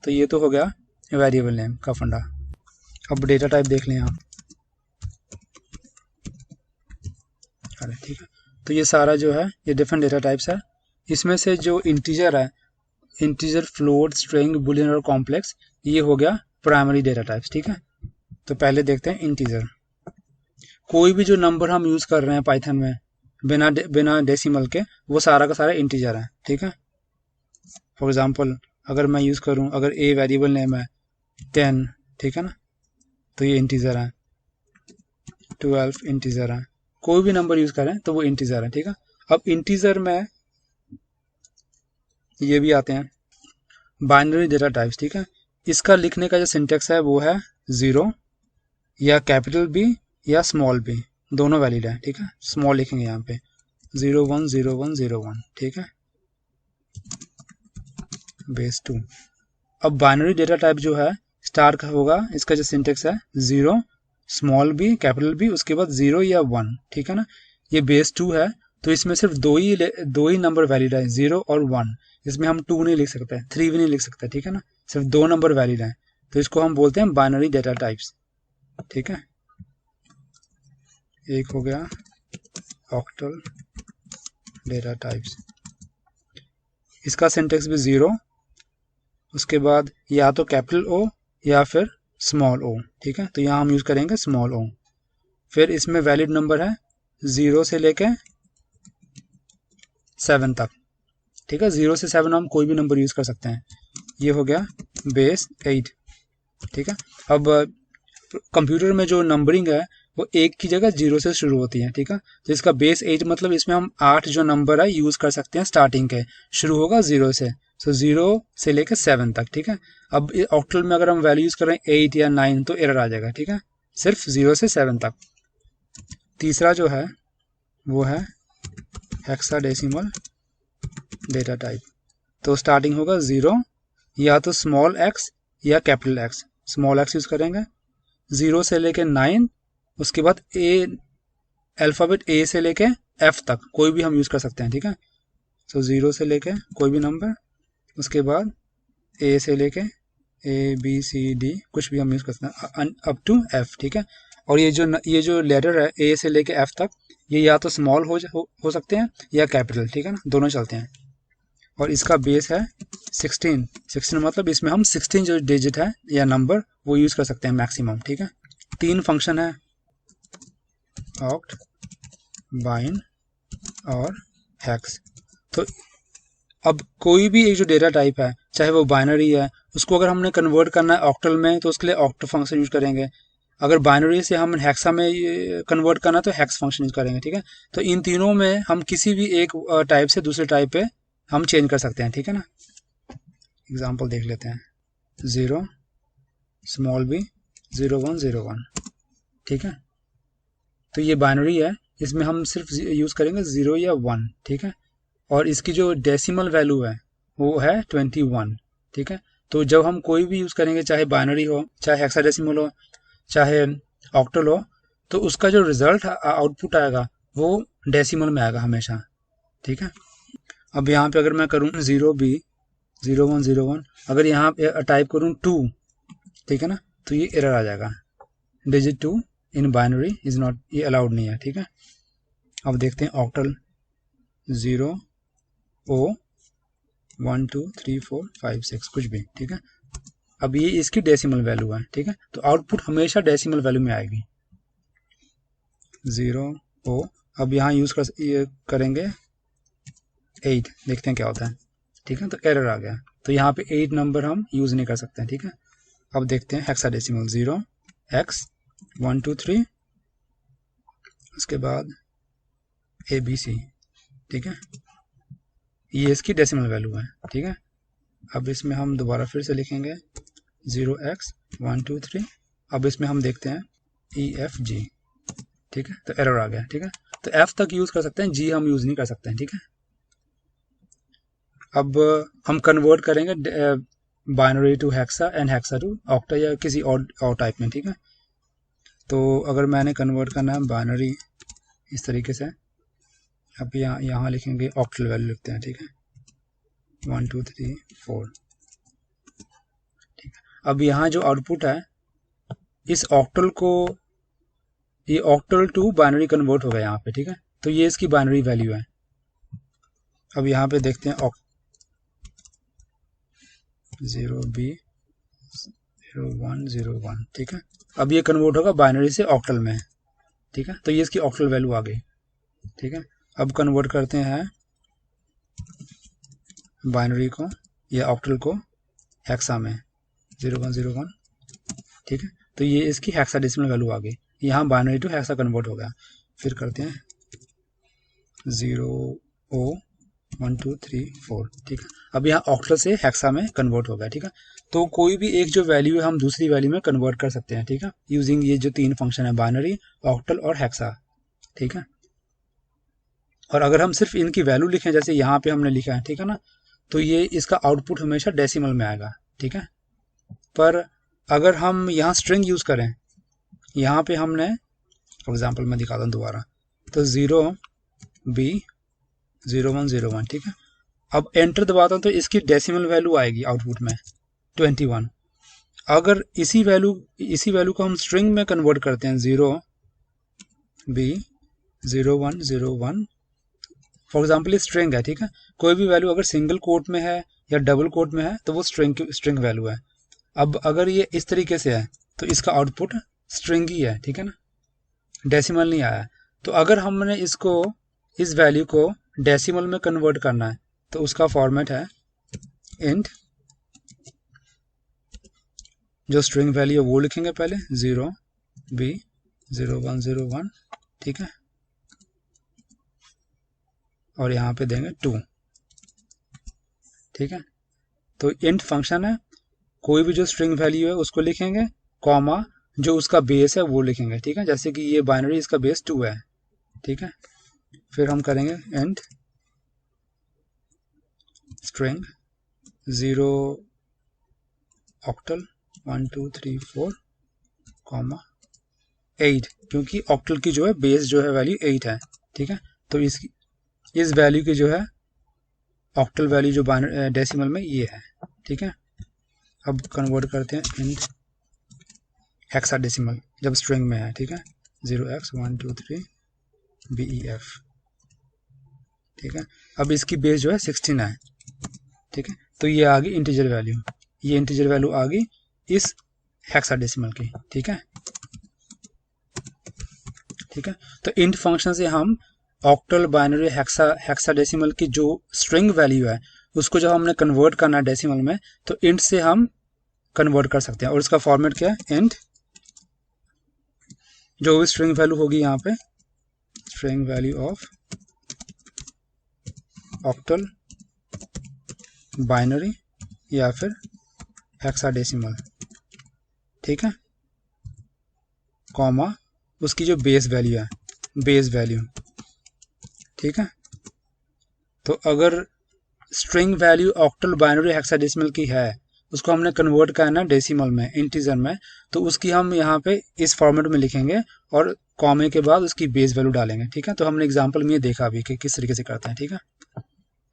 तो ये तो हो गया वेरिएबल नेम का फंडा। अब डेटा टाइप देख लें आप। अरे ठीक है। तो ये सारा जो है ये डिफरेंट डेटा टाइप्स है। इसमें से जो इंटीजर है, इंटीजर, फ्लोट, स्ट्रिंग, बुलियन और कॉम्प्लेक्स, ये हो गया प्राइमरी डेटा टाइप्स। ठीक है। तो पहले देखते हैं इंटीजर। कोई भी जो नंबर हम यूज कर रहे हैं पाइथन में बिना डेसिमल के, वो सारा का सारा इंटीजर है। ठीक है। फॉर एग्जांपल अगर मैं यूज करूं, अगर ए वेरिएबल नेम है 10, ठीक है ना, तो ये इंटीजर है। 12 इंटीजर है। कोई भी नंबर यूज करें तो वो इंटीजर है। ठीक है। अब इंटीजर में ये भी आते हैं बाइनरी डेटा टाइप्स। ठीक है। इसका लिखने का जो सिंटेक्स है वो है 0 या कैपिटल बी या स्मॉल बी, दोनों वैलिड है। ठीक है। स्मॉल लिखेंगे यहाँ पे 0 1 0 1 0 1। ठीक है। बेस 2। अब बाइनरी डेटा टाइप जो है स्टार का होगा, इसका जो सिंटेक्स है 0 स्मॉल बी कैपिटल बी, उसके बाद 0 या 1। ठीक है ना। ये बेस 2 है तो इसमें सिर्फ दो ही नंबर वैलिड है, 0 और 1। इसमें हम 2 नहीं लिख सकते, 3 भी नहीं लिख सकते। ठीक है ना। सिर्फ 2 नंबर वैलिड है, तो इसको हम बोलते हैं बाइनरी डेटा टाइप्स। ठीक है। एक हो गया ऑक्टल डेटा टाइप्स। इसका सिंटेक्स भी 0, उसके बाद या तो कैपिटल ओ या फिर स्मॉल ओ। ठीक है। तो यहाँ हम यूज करेंगे स्मॉल ओ। फिर इसमें वैलिड नंबर है 0 से लेके 7 तक। ठीक है। 0 से 7 हम कोई भी नंबर यूज कर सकते हैं। ये हो गया बेस 8। ठीक है। अब कंप्यूटर में जो नंबरिंग है वो 1 की जगह 0 से शुरू होती है। ठीक है। तो इसका बेस 8 मतलब इसमें हम 8 जो नंबर है यूज कर सकते हैं स्टार्टिंग के। शुरू होगा 0 से, सो 0 से लेकर 7 तक। ठीक है। अब ऑक्टल में अगर हम वैल्यू यूज करें 8 या 9 तो एरर आ जाएगा। ठीक है। सिर्फ 0 से 7 तक। तीसरा जो है वो है हेक्साडेसिमल डेटा टाइप। तो स्टार्टिंग होगा 0 या तो स्मॉल x या capital X। Small x use करेंगे 0 से लेके 9, उसके बाद अल्फाबेट A से लेके F तक कोई भी हम यूज कर सकते हैं। ठीक है। तो 0 से लेके कोई भी नंबर, उसके बाद A से लेके ABCD कुछ भी हम यूज़ कर सकते हैं अप टू F, ठीक है। और ये जो लेटर है A से लेके F तक, ये या तो स्मॉल हो सकते हैं या कैपिटल, ठीक है ना, दोनों चलते हैं। और इसका बेस है 16 मतलब इसमें हम 16 जो डिजिट है या नंबर वो यूज़ कर सकते हैं मैक्सिमम, ठीक है। 3 फंक्शन है, ऑक्ट, बाइन और हेक्स। तो अब कोई भी एक जो डेटा टाइप है, चाहे वो बाइनरी है, उसको अगर हमने कन्वर्ट करना है ऑक्टल में तो उसके लिए ऑक्ट फंक्शन यूज करेंगे। अगर बाइनरी से हम हेक्सा में कन्वर्ट करना है तो हेक्स फंक्शन यूज करेंगे, ठीक है। तो इन तीनों में हम किसी भी एक टाइप से दूसरे टाइप पे हम चेंज कर सकते हैं, ठीक है ना। एग्जाम्पल देख लेते हैं, 0 स्मॉल b 0101, ठीक है। तो ये बाइनरी है, इसमें हम सिर्फ यूज करेंगे 0 या 1, ठीक है। और इसकी जो डेसिमल वैल्यू है वो है 21, ठीक है। तो जब हम कोई भी यूज़ करेंगे, चाहे बाइनरी हो, चाहे हेक्साडेसिमल हो, चाहे ऑक्टल हो, तो उसका जो रिजल्ट आउटपुट आएगा वो डेसिमल में आएगा हमेशा, ठीक है। अब यहाँ पे अगर मैं करूँ 0B 0101, अगर यहाँ पे टाइप करूँ 2, ठीक है ना, तो ये एरर आ जाएगा, digit 2 in binary is not, ये अलाउड नहीं है, ठीक है। अब देखते हैं ऑक्टल 0 O 1 2 3 4 5 6 कुछ भी, ठीक है। अब ये इसकी डेसिमल वैल्यू है, ठीक है। तो आउटपुट हमेशा डेसिमल वैल्यू में आएगी, 0 O। अब यहाँ यूज करेंगे 8, देखते हैं क्या होता है, ठीक है। तो एरर आ गया, तो यहाँ पे 8 नंबर हम यूज नहीं कर सकते हैं, ठीक है। अब देखते हैं हेक्साडेसिमल 0 X 1 2 3, उसके बाद ABC, ठीक है। ये इसकी डेसिमल वैल्यू है, ठीक है। अब इसमें हम दोबारा फिर से लिखेंगे 0x 1 2 3। अब इसमें हम देखते हैं EFG, ठीक है। तो एरर आ गया, ठीक है। तो F तक यूज कर सकते हैं, G हम यूज नहीं कर सकते हैं, ठीक है। अब हम कन्वर्ट करेंगे binary to hexa and hexa to octa या किसी और टाइप में, ठीक है। तो अगर मैंने कन्वर्ट करना है बाइनरी इस तरीके से, अब यहाँ लिखेंगे ऑक्टल वैल्यू लिखते हैं, ठीक है, 1 2 3 4, ठीक है। अब यहाँ जो आउटपुट है, इस ऑक्टल को, ये ऑक्टल टू बाइनरी कन्वर्ट हो गया यहाँ पे, ठीक है। तो ये इसकी बाइनरी वैल्यू है। अब यहाँ पे देखते हैं 0B 0101, ठीक है। अब ये कन्वर्ट होगा बाइनरी से ऑक्टल में, ठीक है। तो ये इसकी ऑक्टल वैल्यू आ गई, ठीक है। अब कन्वर्ट करते हैं बाइनरी को या ऑक्टल को हेक्सा में 0101, ठीक है। तो ये इसकी हेक्साडेसिमल वैल्यू आ गई, यहाँ बाइनरी टू हेक्सा कन्वर्ट हो गया। फिर करते हैं 0 O 1 2 3 4, ठीक है। अब यहाँ ऑक्टल से हेक्सा में कन्वर्ट हो गया, ठीक है। तो कोई भी एक जो वैल्यू है हम दूसरी वैल्यू में कन्वर्ट कर सकते हैं, ठीक है, यूजिंग ये जो 3 फंक्शन है, बाइनरी, ऑक्टल और हेक्सा, ठीक है। और अगर हम सिर्फ इनकी वैल्यू लिखें जैसे यहाँ पे हमने लिखा है, ठीक है ना, तो ये इसका आउटपुट हमेशा डेसिमल में आएगा, ठीक है। पर अगर हम यहाँ स्ट्रिंग यूज करें, यहाँ पे हमने फॉर एग्जाम्पल मैं दिखाता हूँ दोबारा, तो 0B 0101, ठीक है। अब एंटर दबाता हूँ तो इसकी डेसिमल वैल्यू आएगी आउटपुट में 21। अगर इसी वैल्यू को हम स्ट्रिंग में कन्वर्ट करते हैं 0B 0101, फॉर एग्जाम्पल ये स्ट्रिंग है, ठीक है। कोई भी वैल्यू अगर सिंगल कोट में है या डबल कोट में है तो वो स्ट्रिंग वैल्यू है। अब अगर ये इस तरीके से है तो इसका आउटपुट स्ट्रिंग ही है, ठीक है ना, डेसिमल नहीं आया। तो अगर हमने इस वैल्यू को डेसिमल में कन्वर्ट करना है तो उसका फॉर्मेट है इंट, जो स्ट्रिंग वैल्यू है वो लिखेंगे पहले 0B 0101, ठीक है, और यहाँ पे देंगे 2, ठीक है। तो इंट फंक्शन है, कोई भी जो स्ट्रिंग वैल्यू है उसको लिखेंगे, कॉमा जो उसका बेस है वो लिखेंगे, ठीक है। जैसे कि ये बाइनरी, इसका बेस 2 है, ठीक है। फिर हम करेंगे इंट स्ट्रिंग 0 ऑक्टल 1 2 3 4 कॉमा 8, क्योंकि ऑक्टल की जो है बेस जो है वैल्यू 8 है, ठीक है। तो इस वैल्यू की जो है ऑक्टल वैल्यू जो डेसिमल में ये है, ठीक है। अब कन्वर्ट करते हैं इंट हेक्साडेसिमल जब स्ट्रिंग में है, ठीक है, 0x123BEF, ठीक है। अब इसकी बेस जो है 16 है, ठीक है। तो ये आ गई इंटीजर वैल्यू, ये इंटीजर वैल्यू आ गई इस हेक्साडेसिमल की, ठीक है, ठीक है। तो इंट फंक्शन से हम ऑक्टल बाइनरी हेक्साडेसिमल की जो स्ट्रिंग वैल्यू है उसको जब हमने कन्वर्ट करना है डेसिमल में, तो इंट से हम कन्वर्ट कर सकते हैं। और उसका फॉर्मेट क्या है, इंट, जो भी स्ट्रिंग वैल्यू होगी यहाँ पे, string value of octal binary या फिर हेक्साडेसिमल, ठीक है, कॉमा उसकी जो बेस वैल्यू है, बेस वैल्यू, ठीक है। तो अगर string value octal binary hexadecimal की है, उसको हमने कन्वर्ट करना है डेसिमल में, इंटीजर में, तो उसकी हम यहाँ पे इस फॉर्मेट में लिखेंगे और कॉमे के बाद उसकी बेस वैल्यू डालेंगे, ठीक है। तो हमने एग्जांपल में ये देखा अभी कि किस तरीके से करते हैं, ठीक है।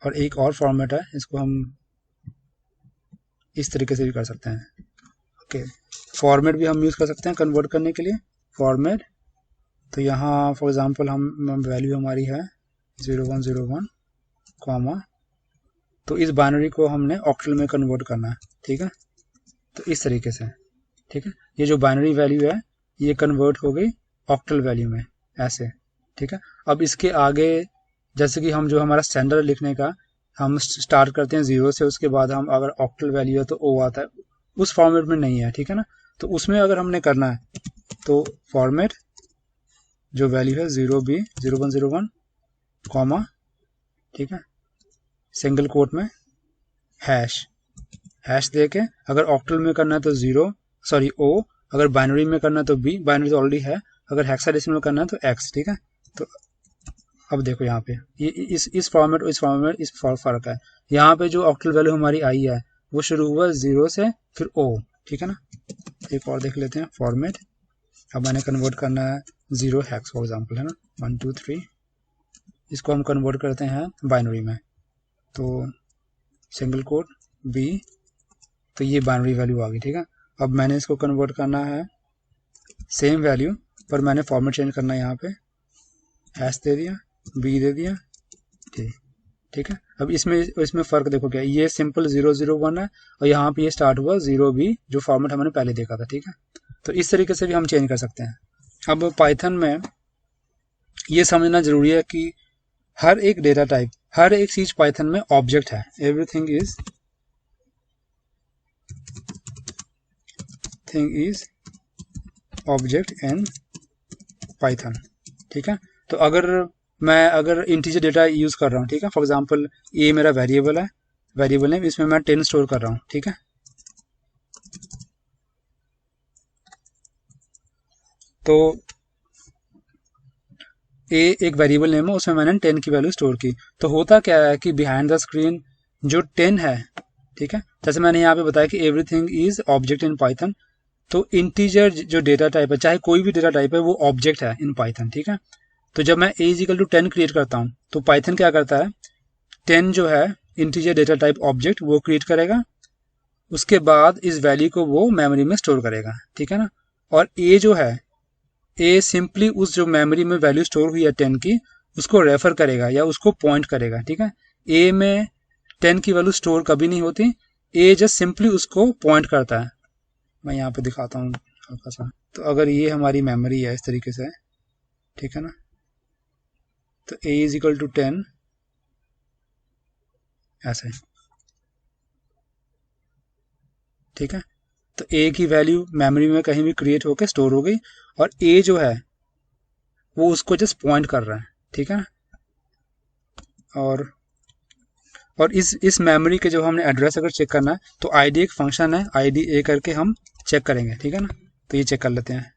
और एक और फॉर्मेट है, इसको हम इस तरीके से भी कर सकते हैं, ओके। फॉर्मेट भी हम यूज़ कर सकते हैं कन्वर्ट करने के लिए, फॉर्मेट। तो यहाँ फॉर एग्जांपल हम वैल्यू हमारी है 0101 कॉमा, तो इस बाइनरी को हमने ऑक्टल में कन्वर्ट करना है, ठीक है। तो इस तरीके से, ठीक है, ये जो बाइनरी वैल्यू है ये कन्वर्ट हो गई ऑक्टल वैल्यू में, ऐसे, ठीक है। अब इसके आगे जैसे कि हम जो हमारा स्टैंडर्ड लिखने का, हम स्टार्ट करते हैं 0 से, उसके बाद हम अगर ऑक्टल वैल्यू है तो ओ आता है, उस फॉर्मेट में नहीं है, ठीक है ना। तो उसमें अगर हमने करना है तो फॉर्मेट जो वैल्यू है 0B0101 कॉमा, ठीक है, सिंगल कोट में हैश, हैश दे के, अगर ऑक्टल में करना है तो O, अगर बाइनरी में करना है तो B, बाइनरी तो ऑलरेडी है, अगर हेक्साडेसिमल में करना है तो X, ठीक है। तो अब देखो यहाँ पे ये इस फॉर्मेट और इस फॉर्मेट इस फर्क है। यहाँ पे जो ऑक्टल वैल्यू हमारी आई है वो शुरू हुआ 0 से फिर O, ठीक है ना। एक और देख लेते हैं फॉर्मेट, अब मैंने कन्वर्ट करना है 0 हेक्स फॉर एग्जांपल, है ना, 1 2 3, इसको हम कन्वर्ट करते हैं बाइनरी में, तो सिंगल कोट B, तो ये बाइनरी वैल्यू आ गई, ठीक है। अब मैंने इसको कन्वर्ट करना है सेम वैल्यू, पर मैंने फॉर्मेट चेंज करना है, यहाँ पे हैश दे दिया, B दे दिया, ठीक है। अब इसमें फ़र्क देखो क्या, ये सिंपल 001 है और यहाँ पे ये स्टार्ट हुआ 0B, जो फॉर्मेट हमने पहले देखा था, ठीक है। तो इस तरीके से भी हम चेंज कर सकते हैं। अब पाइथन में ये समझना जरूरी है कि हर एक डेटा टाइप, हर एक चीज पाइथन में ऑब्जेक्ट है, everything is object in Python, ठीक है। तो अगर इंटीजर डेटा यूज कर रहा हूँ, ठीक है, फॉर एग्जांपल ये मेरा वेरिएबल है, वेरिएबल नेम, इसमें मैं 10 स्टोर कर रहा हूँ, ठीक है। तो एक वेरिएबल नेम है, उसमें मैंने 10 की वैल्यू स्टोर की। तो होता क्या है कि बिहाइंड द स्क्रीन जो 10 है, ठीक है, जैसे मैंने यहाँ पे बताया कि everything is object in Python, तो इंटीजर जो डेटा टाइप है, चाहे कोई भी डेटा टाइप है, वो ऑब्जेक्ट है इन पाइथन, ठीक है। तो जब मैं a इक्वल टू 10 क्रिएट करता हूँ तो पाइथन क्या करता है, 10 जो है इंटीजर डेटा टाइप ऑब्जेक्ट वो क्रिएट करेगा, उसके बाद इस वैल्यू को वो मेमोरी में स्टोर करेगा, ठीक है ना। और a जो है, ए सिंपली उस जो मेमोरी में वैल्यू स्टोर हुई है 10 की, उसको रेफर करेगा या उसको पॉइंट करेगा, ठीक है। ए में 10 की वैल्यू स्टोर कभी नहीं होती, ए जस्ट सिंपली उसको पॉइंट करता है। मैं यहाँ पे दिखाता हूँ हल्का सा। तो अगर ये हमारी मेमोरी है इस तरीके से, ठीक है ना, तो ए इज इक्वल टू 10 ऐसे, ठीक है। तो ए की वैल्यू मेमोरी में कहीं भी क्रिएट होकर स्टोर हो गई और ए जो है वो उसको जस्ट पॉइंट कर रहा है, ठीक है ना। और इस मेमोरी के जब हमने एड्रेस अगर चेक करना है तो आईडी एक फंक्शन है, आईडी ए करके हम चेक करेंगे, ठीक है ना। तो ये चेक कर लेते हैं।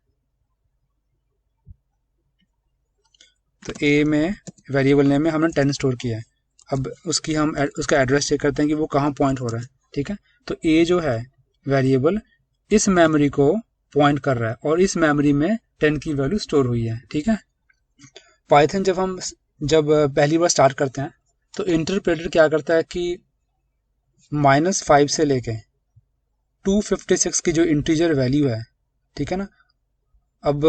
तो ए में वेरिएबल नेम में हमने 10 स्टोर किया है, अब उसका एड्रेस चेक करते हैं कि वो कहाँ पॉइंट हो रहा है, ठीक है। तो ए जो है वेरिएबल इस मेमोरी को पॉइंट कर रहा है और इस मेमोरी में 10 की वैल्यू स्टोर हुई है, ठीक है। पाइथन जब पहली बार स्टार्ट करते हैं तो इंटरप्रेटर क्या करता है कि -5 से लेके 256 की जो इंटीजर वैल्यू है, ठीक है ना। अब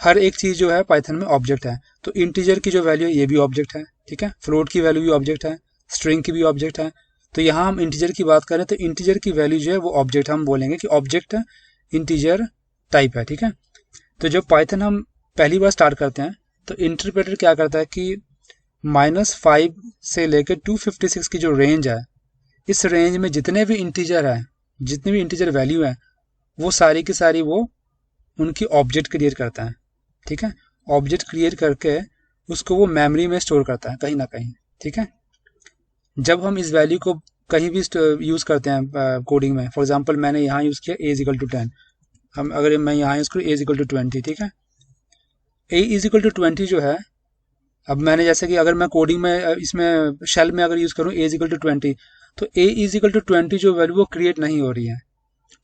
हर एक चीज़ जो है पाइथन में ऑब्जेक्ट है, तो इंटीजर की जो वैल्यू है ये भी ऑब्जेक्ट है, ठीक है। फ्लोट की वैल्यू भी ऑब्जेक्ट है, स्ट्रिंग की भी ऑब्जेक्ट है। तो यहाँ हम इंटीजर की बात करें तो इंटीजर की वैल्यू जो है वो ऑब्जेक्ट, हम बोलेंगे कि ऑब्जेक्ट इंटीजर टाइप है, ठीक है। तो जब पाइथन हम पहली बार स्टार्ट करते हैं तो इंटरप्रेटर क्या करता है कि -5 से लेकर 256 की जो रेंज है, इस रेंज में जितने भी इंटीजर है, जितनी भी इंटीजर वैल्यू है, वो सारी की सारी वो उनकी ऑब्जेक्ट क्रिएट करता है, ठीक है। ऑब्जेक्ट क्रिएट करके उसको वो मेमोरी में स्टोर करता है कहीं ना कहीं, ठीक है। जब हम इस वैल्यू को कहीं भी यूज़ करते हैं कोडिंग में, फॉर एग्जांपल मैंने यहाँ यूज़ किया a = 10, हम अगर मैं यहाँ यूज़ करूँ a = 20, ठीक है। a = 20 जो है, अब मैंने जैसे कि अगर मैं कोडिंग में इसमें शेल में अगर यूज़ करूँ a = 20, तो a = 20 जो वैल्यू वो क्रिएट नहीं हो रही है।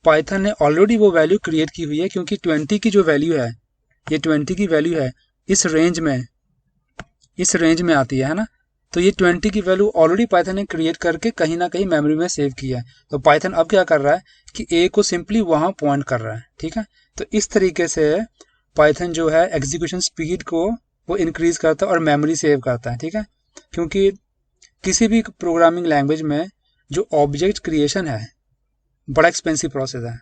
पाइथन ने ऑलरेडी वो वैल्यू क्रिएट की हुई है, क्योंकि 20 की जो वैल्यू है, ये 20 की वैल्यू है इस रेंज में आती है ना। तो ये 20 की वैल्यू ऑलरेडी पाइथन ने क्रिएट करके कहीं ना कहीं मेमोरी में सेव किया है। तो पाइथन अब क्या कर रहा है कि ए को सिंपली वहाँ पॉइंट कर रहा है, ठीक है। तो इस तरीके से पाइथन जो है एग्जीक्यूशन स्पीड को वो इंक्रीज करता है और मेमोरी सेव करता है, ठीक है। क्योंकि किसी भी प्रोग्रामिंग लैंग्वेज में जो ऑब्जेक्ट क्रिएशन है बड़ा एक्सपेंसिव प्रोसेस है,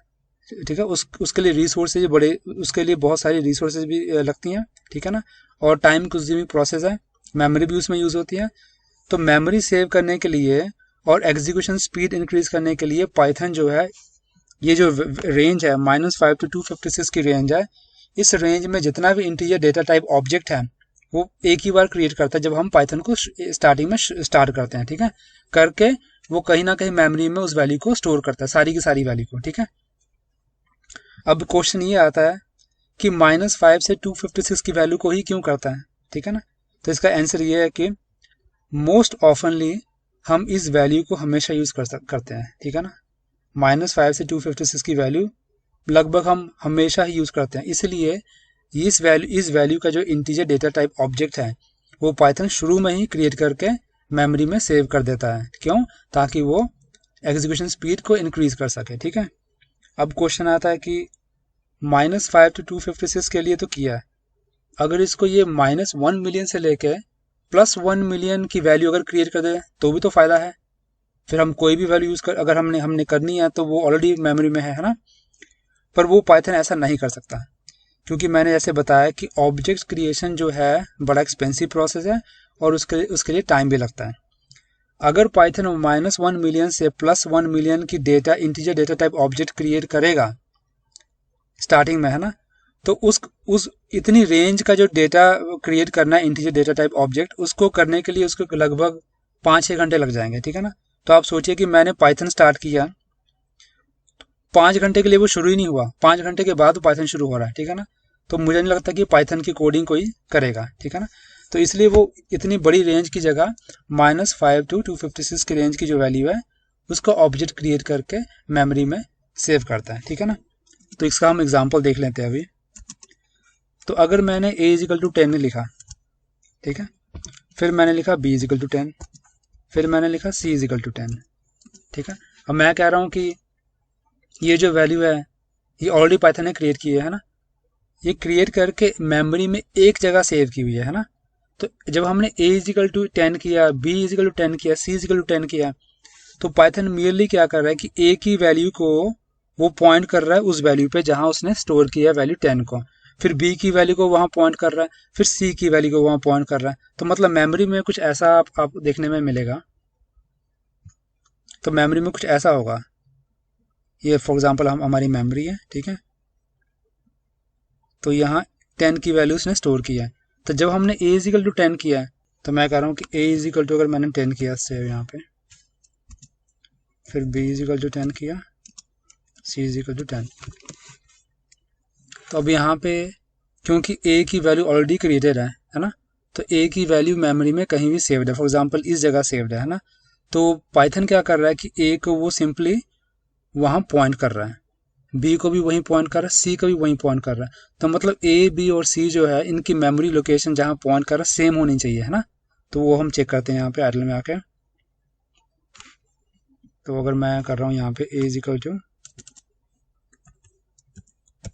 ठीक है। उसके लिए रिसोर्सेज बड़े, उसके लिए बहुत सारी रिसोर्सेज भी लगती हैं, ठीक है ना। और टाइम कंज्यूमिंग प्रोसेस है, मेमोरी भी उसमें यूज़ होती है। तो मेमोरी सेव करने के लिए और एग्जीक्यूशन स्पीड इंक्रीज करने के लिए पाइथन जो है, ये जो रेंज है -5 से 256 की रेंज है, इस रेंज में जितना भी इंटीजर डेटा टाइप ऑब्जेक्ट है वो एक ही बार क्रिएट करता है जब हम पाइथन को स्टार्टिंग में स्टार्ट करते हैं, ठीक है। करके वो कहीं ना कहीं मेमोरी में उस वैल्यू को स्टोर करता है, सारी की सारी वैल्यू को, ठीक है। अब क्वेश्चन ये आता है कि -5 से 256 की वैल्यू को ही क्यों करता है, ठीक है ना। तो इसका आंसर ये है कि मोस्ट ऑफनली हम इस वैल्यू को हमेशा यूज़ करते हैं, ठीक है ना। -5 से 256 की वैल्यू लगभग हम हमेशा ही यूज़ करते हैं, इसलिए इस वैल्यू का जो इंटीजर डेटा टाइप ऑब्जेक्ट है वो पाइथन शुरू में ही क्रिएट करके मेमोरी में सेव कर देता है। क्यों? ताकि वो एग्जीक्यूशन स्पीड को इंक्रीज कर सके, ठीक है। अब क्वेश्चन आता है कि -5 से 256 के लिए तो किया है, अगर इसको ये -1 मिलियन से लेके +1 मिलियन की वैल्यू अगर क्रिएट कर दे तो भी तो फ़ायदा है। फिर हम कोई भी वैल्यू यूज़ कर, अगर हमने करनी है तो वो ऑलरेडी मेमोरी में है ना। पर वो पाइथन ऐसा नहीं कर सकता, क्योंकि मैंने जैसे बताया कि ऑब्जेक्ट क्रिएशन जो है बड़ा एक्सपेंसिव प्रोसेस है और उसके लिए टाइम भी लगता है। अगर पाइथन -1 मिलियन से +1 मिलियन की integer data type object create करेगा स्टार्टिंग में, है ना, तो उस इतनी रेंज का जो डेटा क्रिएट करना है इंटीजर डेटा टाइप ऑब्जेक्ट, उसको करने के लिए उसको लगभग 5-6 घंटे लग जाएंगे, ठीक है ना। तो आप सोचिए कि मैंने पाइथन स्टार्ट किया, 5 घंटे के लिए वो शुरू ही नहीं हुआ, 5 घंटे के बाद पाइथन शुरू हो रहा है, ठीक है ना। तो मुझे नहीं लगता कि पाइथन की कोडिंग कोई करेगा, ठीक है ना। तो इसलिए वो इतनी बड़ी रेंज की जगह -5 से 256 की रेंज की जो वैल्यू है उसको ऑब्जेक्ट क्रिएट करके मेमोरी में सेव करता है, ठीक है ना। तो इसका हम एग्जाम्पल देख लेते हैं अभी। तो अगर मैंने a = 10 लिखा, ठीक है, फिर मैंने लिखा b = 10, फिर मैंने लिखा c = 10, ठीक है। अब मैं कह रहा हूँ कि ये जो वैल्यू है ये ऑलरेडी पाइथन ने क्रिएट की है ना, ये क्रिएट करके मेमोरी में एक जगह सेव की हुई है ना। तो जब हमने a = 10 किया, b = 10 किया, c = 10 किया, तो पाइथन मियरली क्या कर रहा है कि a की वैल्यू को वो पॉइंट कर रहा है उस वैल्यू पे जहां उसने स्टोर किया वैल्यू 10 को, फिर b की वैल्यू को वहां पॉइंट कर रहा है, फिर c की वैल्यू को वहां पॉइंट कर रहा है। तो मतलब मेमोरी में कुछ ऐसा आप देखने में मिलेगा। तो मेमोरी में कुछ ऐसा होगा, ये फॉर एग्जांपल हमारी मेमोरी है, ठीक है। तो यहाँ 10 की वैल्यू उसने स्टोर किया है। तो जब हमने a = 10 किया है, तो मैं कह रहा हूँ कि a = अगर मैंने 10 किया सेव यहाँ पे, फिर b = 10 किया, c = 10, तो अब यहाँ पे क्योंकि a की वैल्यू ऑलरेडी क्रिएटेड है ना, तो a की वैल्यू मेमोरी में कहीं भी सेव्ड है, फॉर एग्जांपल इस जगह सेव्ड है ना। तो पाइथन क्या कर रहा है कि a को वो सिंपली वहाँ पॉइंट कर रहा है, b को भी वहीं पॉइंट कर रहा है, c को भी वहीं पॉइंट कर रहा है। तो मतलब a, b और c जो है इनकी मेमोरी लोकेशन जहाँ पॉइंट कर रहा है सेम होनी चाहिए, है ना। तो वो हम चेक करते हैं यहाँ पे आइडल में आके। तो अगर मैं कर रहा हूँ यहाँ पे a =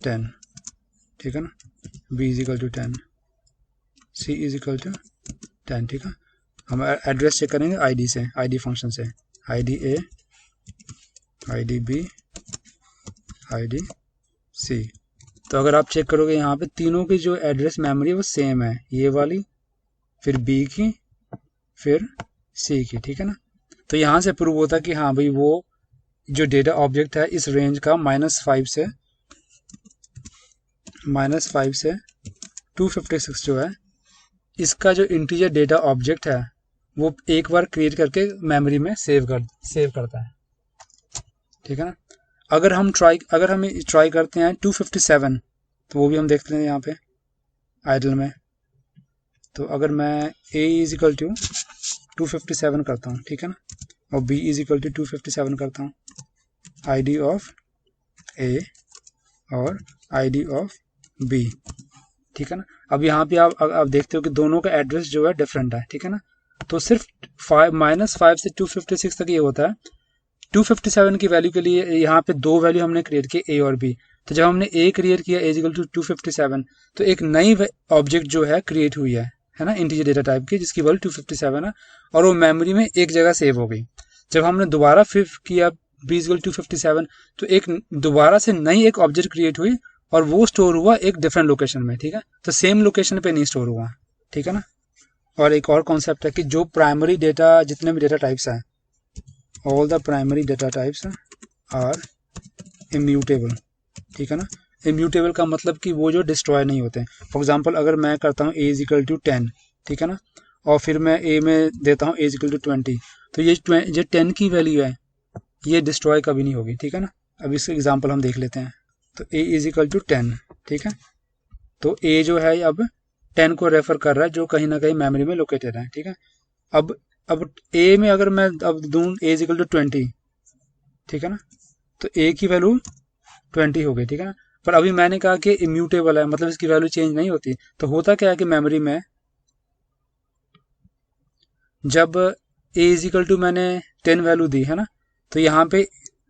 10, ठीक है ना, b is equal to 10, c is equal to 10, ठीक है। हम एड्रेस चेक करेंगे id से, id फंक्शन से, id a, id b, id c। तो अगर आप चेक करोगे यहाँ पे तीनों की जो एड्रेस मेमोरी है वो सेम है, ये वाली, फिर b की, फिर c की, ठीक है ना। तो यहाँ से प्रूव होता है कि हाँ भाई वो जो डेटा ऑब्जेक्ट है इस रेंज का -5 से 256 जो है, इसका जो इंटीजर डेटा ऑब्जेक्ट है वो एक बार क्रिएट करके मेमोरी में सेव करता है, ठीक है ना। अगर हम ट्राई करते हैं 257, तो वो भी हम देखते हैं यहाँ पे आइडल में। तो अगर मैं a इज इक्वल टू 257 करता हूँ, ठीक है ना, और b इज इक्वल टू 257 करता हूँ, id ऑफ a और id ऑफ b, ठीक है ना। अब यहाँ पे आप देखते हो कि दोनों का एड्रेस जो है डिफरेंट है, ठीक है ना। तो सिर्फ -5 से 256 तक ये होता है। 257 की वैल्यू के लिए यहाँ पे दो वैल्यू हमने क्रिएट की, a और b। तो जब हमने a क्रिएट किया a इक्वल टू 257, तो एक नई ऑब्जेक्ट जो है क्रिएट हुई है ना, इंटीजर डेटा टाइप की, जिसकी वैल्यू 257 है, और वो मेमोरी में एक जगह सेव हो गई। जब हमने दोबारा फिर किया b इक्वल 257, तो एक दोबारा से नई एक ऑब्जेक्ट क्रिएट हुई और वो स्टोर हुआ एक डिफरेंट लोकेशन में, ठीक है। तो सेम लोकेशन पे नहीं स्टोर हुआ, ठीक है ना। और एक और कॉन्सेप्ट है कि जो प्राइमरी डेटा, जितने भी डेटा टाइप्स हैं, all the primary data types are immutable, ठीक है ना। इम्यूटेबल का मतलब कि वो जो डिस्ट्रॉय नहीं होते। फॉर एग्जांपल अगर मैं करता हूँ a इज इक्वल टू 10, ठीक है ना, और फिर मैं a में देता हूँ a इज इक्वल टू 20, तो ये 10 की वैल्यू है, ये डिस्ट्रॉय कभी नहीं होगी, ठीक है ना। अब इसका एग्जांपल हम देख लेते हैं। तो a इज इक्वल टू 10, ठीक है। तो a जो है अब 10 को रेफर कर रहा है, जो कहीं ना कहीं मेमोरी में लोकेटेड है, ठीक है। अब a में अगर मैं अब दूं a इज इक्वल टू 20, ठीक है ना, तो a की वैल्यू 20 हो गई, ठीक है ना। पर अभी मैंने कहा कि इम्यूटेबल है, मतलब इसकी वैल्यू चेंज नहीं होती। तो होता क्या है कि मेमोरी में जब a इज इक्वल टू मैंने 10 वैल्यू दी है ना, तो यहाँ पे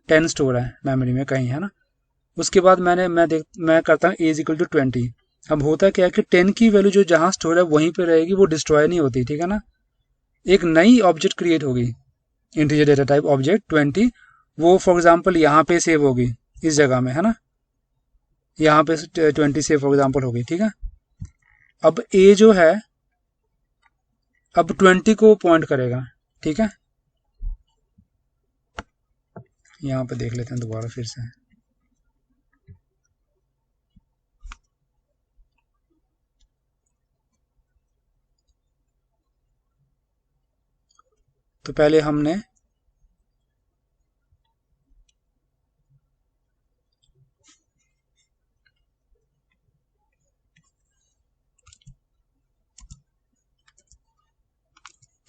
10 स्टोर है मेमोरी में कहीं, है ना। उसके बाद मैं करता हूँ a इज इक्वल टू 20। अब होता क्या है कि 10 की वैल्यू जो जहाँ स्टोर है वहीं पे रहेगी, वो डिस्ट्रॉय नहीं होती, ठीक है ना। एक नई ऑब्जेक्ट क्रिएट होगी, इंटीजर डेटा टाइप ऑब्जेक्ट 20, वो फॉर एग्जांपल यहाँ पे सेव होगी इस जगह में, है ना, यहाँ पे 20 सेव फॉर एग्जांपल होगी, ठीक है। अब a जो है अब 20 को पॉइंट करेगा, ठीक है। यहाँ पे देख लेते हैं दोबारा फिर से। तो पहले हमने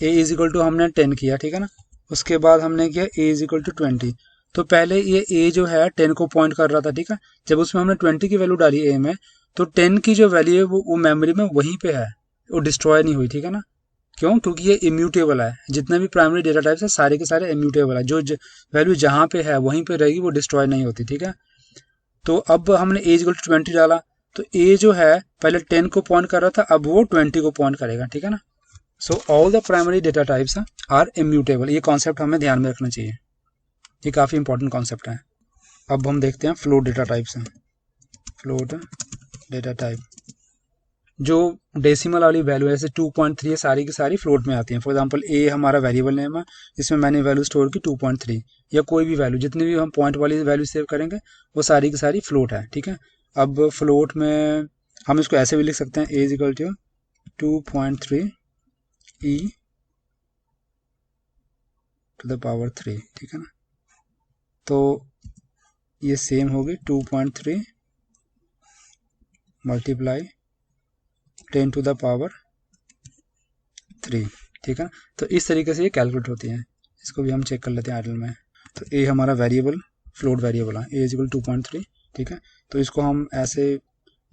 a इज इक्वल टू हमने 10 किया, ठीक है ना। उसके बाद हमने किया a इज इक्वल टू 20। तो पहले ये a जो है 10 को पॉइंट कर रहा था, ठीक है। जब उसमें हमने 20 की वैल्यू डाली a में, तो 10 की जो वैल्यू है वो मेमोरी में वहीं पे है, वो डिस्ट्रॉय नहीं हुई, ठीक है ना। क्यों? क्योंकि ये इम्यूटेबल है। जितने भी प्राइमरी डेटा टाइप्स है सारे के सारे इम्यूटेबल है, जो वैल्यू जहाँ पे है वहीं पे रहेगी, वो डिस्ट्रॉय नहीं होती, ठीक है। तो अब हमने a इक्वल टू 20 डाला, तो a जो है पहले 10 को पॉइंट कर रहा था, अब वो 20 को पॉइंट करेगा, ठीक है ना। So all the primary data types are immutable. ये कॉन्सेप्ट हमें ध्यान में रखना चाहिए, ये काफ़ी इंपॉर्टेंट कॉन्सेप्ट है। अब हम देखते हैं फ्लोट डेटा टाइप्स हैं। फ्लोट डेटा टाइप, जो डेसिमल वाली वैल्यू है, जैसे 2.3 है, सारी की सारी फ्लोट में आती हैं। फॉर एग्जांपल a हमारा वेरिएबल नेम है, जिसमें मैंने वैल्यू स्टोर की 2.3, या कोई भी वैल्यू, जितनी भी हम पॉइंट वाली वैल्यू सेव करेंगे वो सारी की सारी फ्लोट है, ठीक है। अब फ्लोट में हम इसको ऐसे भी लिख सकते हैं, a is equal to 2.3 e to the power 3, ठीक है ना। तो ये सेम होगी 2.3 मल्टीप्लाई 10 टू द पावर 3, ठीक है। तो इस तरीके से ये कैलकुलेट होती है। इसको भी हम चेक कर लेते हैं आइडल में। तो ए हमारा वेरिएबल, फ्लोट वेरिएबल है, ए इज इक्वल 2.3, ठीक है। तो इसको हम ऐसे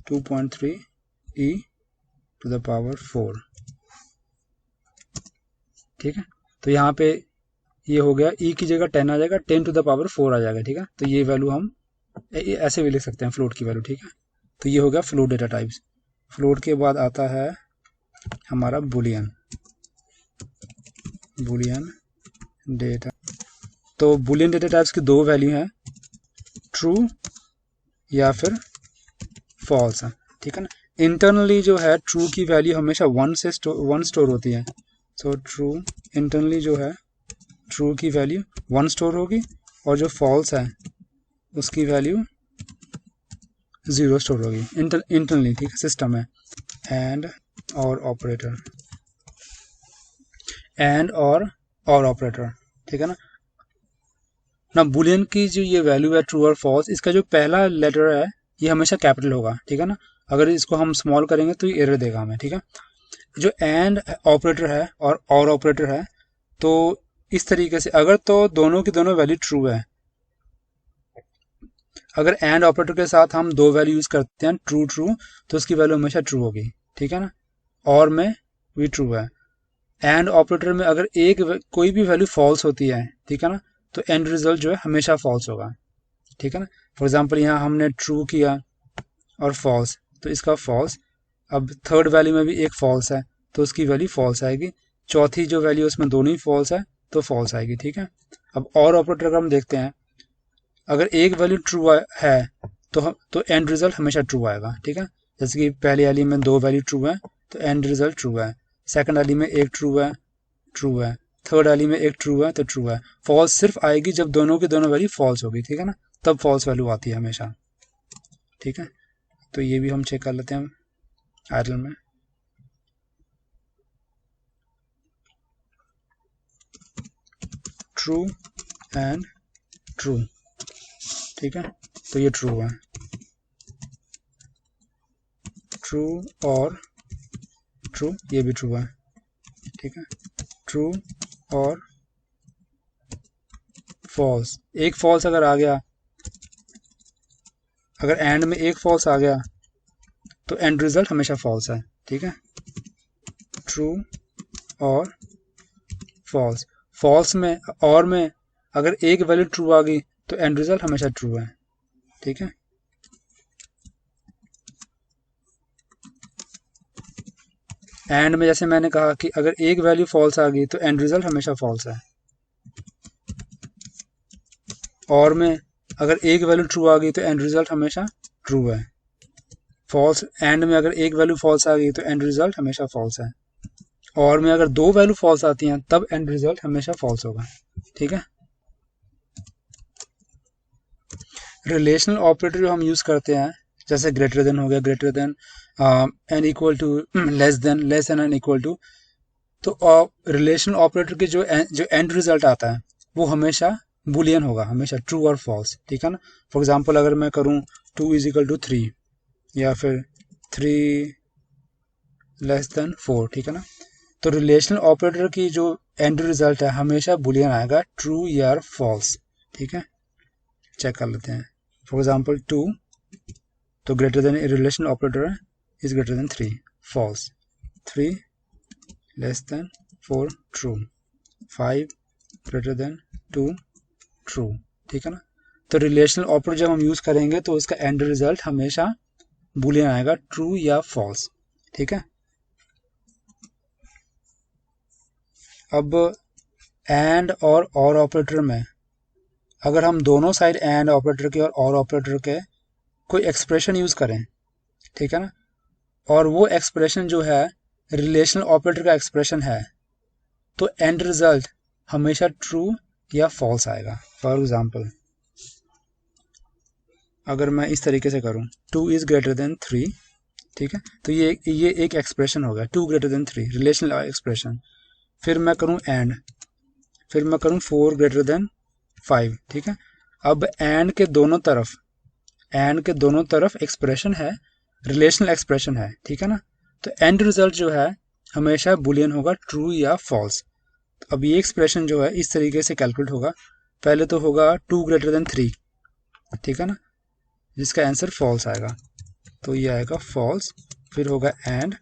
2.3 e टू द पावर 4, ठीक है। तो यहाँ पे ये हो गया, e की जगह 10 आ जाएगा, 10 टू द पावर 4 आ जाएगा, ठीक है। तो ये वैल्यू हम ऐसे भी लिख सकते हैं फ्लोट की वैल्यू, ठीक है। तो ये हो गया फ्लोट डेटा टाइप्स। फ्लोट के बाद आता है हमारा बुलियन, बुलियन डेटा। तो बुलियन डेटा टाइप्स की दो वैल्यू हैं, ट्रू या फिर फॉल्स है, ठीक है ना। इंटरनली जो है ट्रू की वैल्यू हमेशा वन स्टोर होती है। सो ट्रू इंटरनली जो है ट्रू की वैल्यू वन स्टोर होगी, और जो फॉल्स है उसकी वैल्यू 0 स्टोर होगी इंटरनली, ठीक है, सिस्टम है। एंड और ऑपरेटर, एंड और ऑपरेटर, ठीक है ना। ना बुलियन की जो ये वैल्यू है ट्रू और फॉल्स, इसका जो पहला लेटर है ये हमेशा कैपिटल होगा, ठीक है ना। अगर इसको हम स्मॉल करेंगे तो ये एरर देगा हमें, ठीक है। जो एंड ऑपरेटर है और ऑपरेटर है, तो इस तरीके से अगर तो दोनों की दोनों वैल्यू ट्रू है, अगर एंड ऑपरेटर के साथ हम दो वैल्यू यूज करते हैं ट्रू ट्रू, तो उसकी वैल्यू हमेशा ट्रू होगी, ठीक है ना। और में भी ट्रू है। एंड ऑपरेटर में अगर कोई भी वैल्यू फॉल्स होती है, ठीक है ना, तो एंड रिजल्ट जो है हमेशा फॉल्स होगा, ठीक है ना। फॉर एग्जाम्पल यहाँ हमने ट्रू किया और फॉल्स, तो इसका फॉल्स। अब थर्ड वैल्यू में भी एक फॉल्स है, तो उसकी वैल्यू फॉल्स आएगी। चौथी जो वैल्यू उसमें दोनों ही फॉल्स है, तो फॉल्स आएगी, ठीक है। अब और ऑपरेटर का हम देखते हैं, अगर एक वैल्यू ट्रू है तो एंड रिजल्ट हमेशा ट्रू आएगा, ठीक है। जैसे कि पहली वाली में दो वैल्यू ट्रू है तो एंड रिजल्ट ट्रू है, सेकंड वाली में एक ट्रू है, थर्ड वाली में एक ट्रू है तो ट्रू है। फॉल्स सिर्फ आएगी जब दोनों की दोनों वैल्यू फॉल्स होगी, ठीक है ना, तब फॉल्स वैल्यू आती है हमेशा, ठीक है। तो ये भी हम चेक कर लेते हैं आइडल में। ट्रू एंड ट्रू, ठीक है, तो ये ट्रू है। ट्रू और ट्रू, ये भी ट्रू है, ठीक है। ट्रू और फॉल्स, एक फॉल्स अगर आ गया, अगर एंड में एक फॉल्स आ गया तो एंड रिजल्ट हमेशा फॉल्स है, ठीक है। ट्रू और फॉल्स, फॉल्स में और में अगर एक वैल्यू ट्रू आ गई तो एंड रिजल्ट हमेशा ट्रू है, ठीक है। एंड में जैसे मैंने कहा कि अगर एक वैल्यू फॉल्स आ गई तो एंड रिजल्ट हमेशा फॉल्स है। और में अगर एक वैल्यू ट्रू आ गई तो एंड रिजल्ट हमेशा ट्रू है। फॉल्स एंड में अगर एक वैल्यू फॉल्स आ गई तो एंड रिजल्ट हमेशा फॉल्स है। और में अगर दो वैल्यू फॉल्स आती हैं तब एंड रिजल्ट हमेशा फॉल्स होगा, ठीक है। रिलेशनल ऑपरेटर जो हम यूज करते हैं, जैसे ग्रेटर देन हो गया, greater than, and equal to, less than and equal to, तो रिलेशनल ऑपरेटर के जो एंड रिजल्ट आता है वो हमेशा बुलियन होगा, हमेशा ट्रू और फॉल्स, ठीक है ना। फॉर एग्जांपल अगर मैं करूं 2 इज इक्वल टू 3 या फिर 3 लेस देन 4, ठीक है ना, तो रिलेशनल ऑपरेटर की जो एंड रिजल्ट है हमेशा बुलियन आएगा, ट्रू या फॉल्स, ठीक है। चेक कर लेते हैं। फॉर एग्जांपल 2 तो ग्रेटर देन रिलेशनल ऑपरेटर है is greater than 3, false. 3 less than 4, true. 5 greater than 2, true, ठीक है ना। तो रिलेशनल ऑपरेटर जब हम यूज करेंगे तो उसका एंड रिजल्ट हमेशा बुलियन आएगा, ट्रू या फॉल्स, ठीक है। अब एंड और ऑपरेटर में अगर हम दोनों साइड एंड ऑपरेटर के और ऑपरेटर के कोई एक्सप्रेशन यूज करें, ठीक है ना, और वो एक्सप्रेशन जो है रिलेशनल ऑपरेटर का एक्सप्रेशन है, तो एंड रिजल्ट हमेशा ट्रू या फॉल्स आएगा। फॉर एग्जांपल अगर मैं इस तरीके से करूं 2 इज ग्रेटर देन 3, ठीक है, तो ये एक एक्सप्रेशन हो गया 2 ग्रेटर देन 3, रिलेशनल एक्सप्रेशन। फिर मैं करूं एंड, फिर मैं करूं 4 ग्रेटर देन 5, ठीक है। अब एंड के दोनों तरफ एक्सप्रेशन है, रिलेशनल एक्सप्रेशन है, ठीक है ना। तो एंड रिजल्ट जो है हमेशा बुलियन होगा, ट्रू या फॉल्स। अब ये एक्सप्रेशन जो है इस तरीके से कैलकुलेट होगा, पहले तो होगा 2 ग्रेटर देन 3, ठीक है ना, जिसका आंसर फॉल्स आएगा, तो ये आएगा फॉल्स। फिर होगा एंड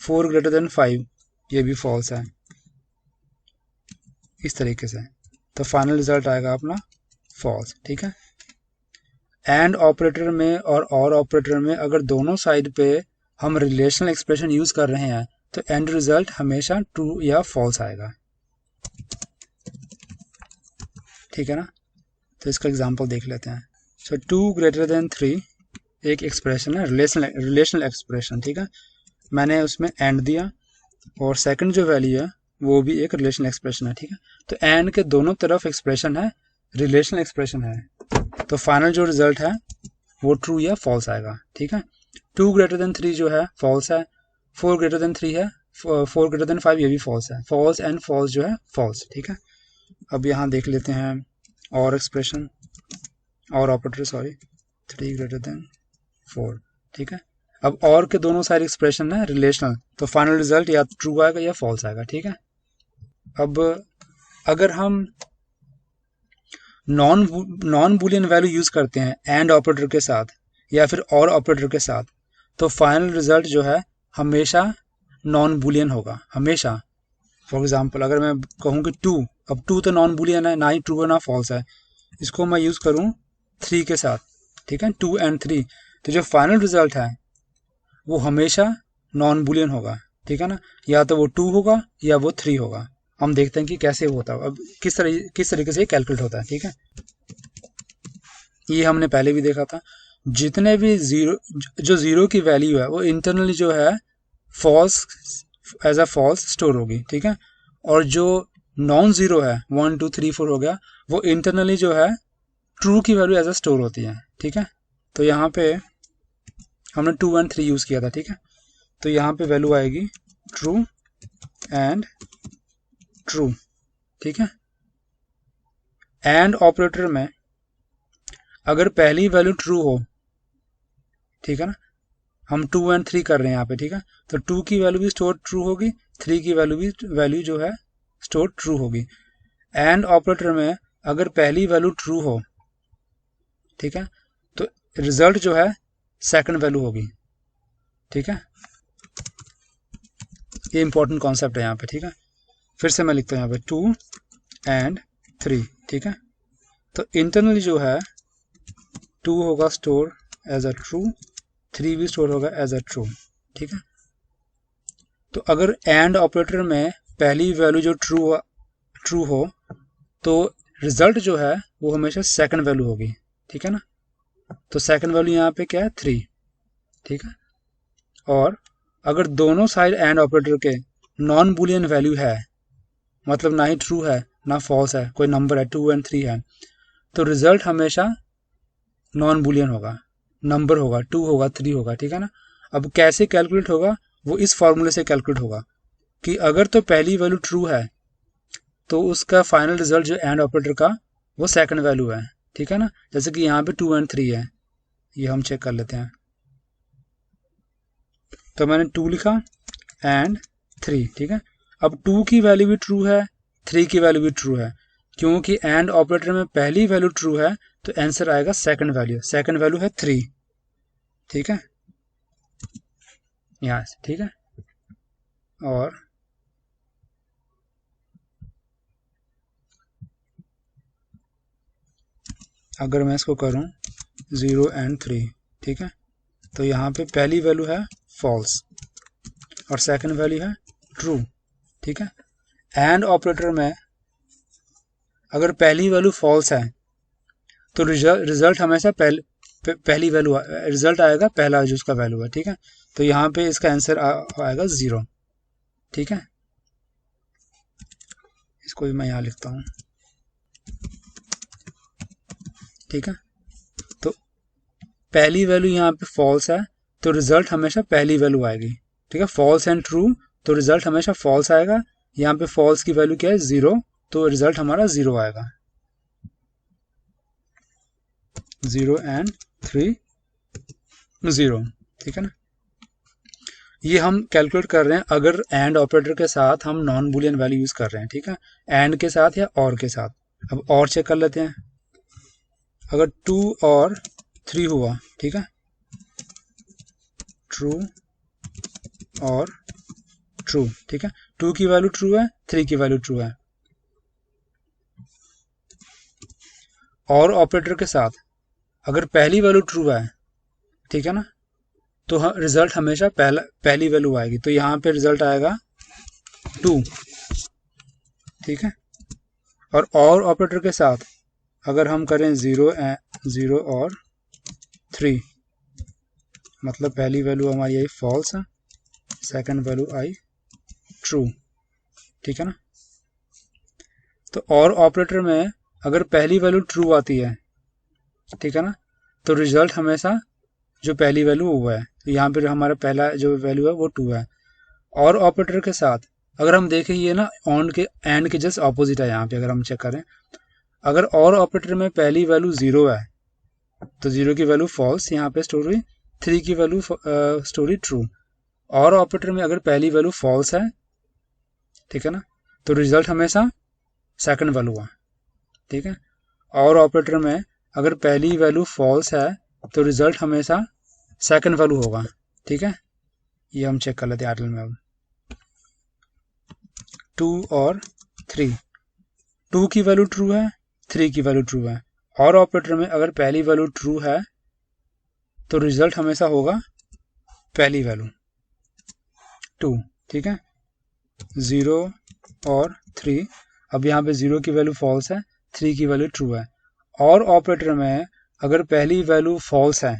4 ग्रेटर देन 5, ये भी फॉल्स है, इस तरीके से, तो फाइनल रिजल्ट आएगा अपना फॉल्स, ठीक है। एंड ऑपरेटर में और ऑपरेटर में अगर दोनों साइड पे हम रिलेशनल एक्सप्रेशन यूज कर रहे हैं तो एंड रिजल्ट हमेशा ट्रू या फॉल्स आएगा। ठीक है ना। तो इसका एग्जांपल देख लेते हैं। सो 2 ग्रेटर देन 3 एक एक्सप्रेशन है, रिलेशनल एक्सप्रेशन। ठीक है, मैंने उसमें एंड दिया और सेकंड जो वैल्यू है वो भी एक रिलेशनल एक्सप्रेशन है। ठीक है, तो एंड के दोनों तरफ एक्सप्रेशन है, रिलेशनल एक्सप्रेशन है, तो फाइनल जो रिजल्ट है वो ट्रू या फॉल्स आएगा। ठीक है, 2 ग्रेटर देन 3 जो है फॉल्स है, 4 ग्रेटर देन 3 है, 4 ग्रेटर देन 5 ये भी फॉल्स है। फॉल्स एंड फॉल्स जो है फॉल्स। ठीक है, अब यहाँ देख लेते हैं और एक्सप्रेशन और ऑपरेटर, सॉरी 3 ग्रेटर देन 4। ठीक है, अब और के दोनों साइड एक्सप्रेशन है रिलेशनल, तो फाइनल रिजल्ट या ट्रू आएगा या फॉल्स आएगा। ठीक है, अब अगर हम नॉन बुलियन वैल्यू यूज करते हैं एंड ऑपरेटर के साथ या फिर और ऑपरेटर के साथ, तो फाइनल रिजल्ट जो है हमेशा नॉन बुलियन होगा, हमेशा। फॉर एग्जांपल अगर मैं कहूँ कि 2, अब 2 तो नॉन बुलियन है, ना ही ट्रू है ना फॉल्स है, इसको मैं यूज करूँ 3 के साथ। ठीक है, 2 एंड 3, तो जो फाइनल रिजल्ट है वो हमेशा नॉन बुलियन होगा। ठीक है ना, या तो वो 2 होगा या वो 3 होगा। हम देखते हैं कि कैसे होता है, अब किस तरीके से कैलकुलेट होता है। ठीक है, ये हमने पहले भी देखा था, जितने भी जीरो की वैल्यू है वो इंटरनली जो है false, as a false store होगी। ठीक है, और जो नॉन जीरो है 1 2 3 4 हो गया, वो इंटरनली जो है ट्रू की वैल्यू एज अ स्टोर होती है। ठीक है, तो यहाँ पे हमने 2 एंड 3 यूज किया था। ठीक है, तो यहाँ पे वैल्यू आएगी ट्रू एंड ट्रू। ठीक है, एंड ऑपरेटर में अगर पहली वैल्यू ट्रू हो, ठीक है ना, हम 2 एंड 3 कर रहे हैं यहाँ पे। ठीक है, तो 2 की वैल्यू भी स्टोर ट्रू होगी, 3 की वैल्यू जो है स्टोर ट्रू होगी। एंड ऑपरेटर में अगर पहली वैल्यू ट्रू हो, ठीक है, तो रिजल्ट जो है सेकंड वैल्यू होगी। ठीक है, ये इंपॉर्टेंट कॉन्सेप्ट है यहाँ पे। ठीक है, फिर से मैं लिखता हूँ यहाँ पे 2 एंड 3। ठीक है, तो इंटरनली जो है 2 होगा स्टोर एज अ ट्रू, 3 भी स्टोर होगा एज अ ट्रू। ठीक है, तो अगर एंड ऑपरेटर में पहली वैल्यू जो ट्रू हो तो रिजल्ट जो है वो हमेशा सेकंड वैल्यू होगी। ठीक है ना, तो सेकंड वैल्यू यहाँ पे क्या है 3। ठीक है, और अगर दोनों साइड एंड ऑपरेटर के नॉन बुलियन वैल्यू है, मतलब ना ही ट्रू है ना फॉल्स है, कोई नंबर है 2 एंड 3 है, तो रिजल्ट हमेशा नॉन बुलियन होगा, नंबर होगा, 2 होगा 3 होगा। ठीक है ना, अब कैसे कैलकुलेट होगा, वो इस फॉर्मूले से कैलकुलेट होगा कि अगर तो पहली वैल्यू ट्रू है तो उसका फाइनल रिजल्ट जो एंड ऑपरेटर का वो सेकंड वैल्यू है। ठीक है ना, जैसे कि यहाँ पे 2 एंड 3 है, ये हम चेक कर लेते हैं। तो मैंने 2 लिखा एंड 3। ठीक है, अब 2 की वैल्यू भी ट्रू है, 3 की वैल्यू भी ट्रू है, क्योंकि एंड ऑपरेटर में पहली वैल्यू ट्रू है तो आंसर आएगा सेकंड वैल्यू है 3। ठीक है, यहाँ से। ठीक है, और अगर मैं इसको करूं 0 एंड 3, ठीक है, तो यहाँ पे पहली वैल्यू है फॉल्स और सेकंड वैल्यू है ट्रू। ठीक है, एंड ऑपरेटर में अगर पहली वैल्यू फॉल्स है तो रिजल्ट हमेशा पहली वैल्यू रिजल्ट आएगा पहला जो उसका वैल्यू है। ठीक है, तो यहाँ पे इसका आंसर आएगा 0। ठीक है, इसको भी मैं यहाँ लिखता हूँ। ठीक है, तो पहली वैल्यू यहाँ पे फॉल्स है तो रिजल्ट हमेशा पहली वैल्यू आएगी। ठीक है, फॉल्स एंड ट्रू, तो रिजल्ट हमेशा फॉल्स आएगा। यहाँ पे फॉल्स की वैल्यू क्या है 0, तो रिजल्ट हमारा 0 आएगा। 0 एंड 3 0। ठीक है ना, ये हम कैलकुलेट कर रहे हैं अगर एंड ऑपरेटर के साथ हम नॉन बुलियन वैल्यू यूज कर रहे हैं। ठीक है, एंड के साथ या और के साथ। अब और चेक कर लेते हैं, अगर 2 और 3 हुआ, ठीक है, ट्रू और ट्रू। ठीक है, 2 की वैल्यू ट्रू है, 3 की वैल्यू ट्रू है। और ऑपरेटर के साथ अगर पहली वैल्यू ट्रू है, ठीक है ना, तो रिजल्ट हमेशा पहली वैल्यू आएगी। तो यहाँ पे रिजल्ट आएगा 2, ठीक है। और ऑपरेटर के साथ अगर हम करें 0 और 3, मतलब पहली वैल्यू हमारी आई फॉल्स है, सेकंड वैल्यू आई ट्रू, ठीक है ना। तो और ऑपरेटर में अगर पहली वैल्यू ट्रू आती है, ठीक है ना, तो रिजल्ट हमेशा जो पहली वैल्यू वो है। तो यहाँ पर हमारा पहला जो वैल्यू है वो 2 है। और ऑपरेटर के साथ अगर हम देखें, ये ना ऑन के एंड के जस्ट ऑपोजिट है। यहाँ पे अगर हम चेक करें, अगर और ऑपरेटर में पहली वैल्यू 0 है तो 0 की वैल्यू फॉल्स, यहाँ पे स्टोरी 3 की वैल्यू स्टोरी ट्रू। और ऑपरेटर में अगर पहली वैल्यू फॉल्स है, ठीक है ना, तो रिजल्ट हमेशा सेकंड वैल्यू है, ठीक है। और ऑपरेटर में अगर पहली वैल्यू फॉल्स है तो रिजल्ट हमेशा सेकंड वैल्यू होगा, ठीक है। ये हम चेक कर लेते हैं आर्टिकल में। अब 2 और 3, 2 की वैल्यू ट्रू है, 3 की वैल्यू ट्रू है। और ऑपरेटर में अगर पहली वैल्यू ट्रू है तो रिजल्ट हमेशा होगा पहली वैल्यू 2, ठीक है। 0 और 3, अब यहाँ पे 0 की वैल्यू फॉल्स है, 3 की वैल्यू ट्रू है। और ऑपरेटर में अगर पहली वैल्यू फॉल्स है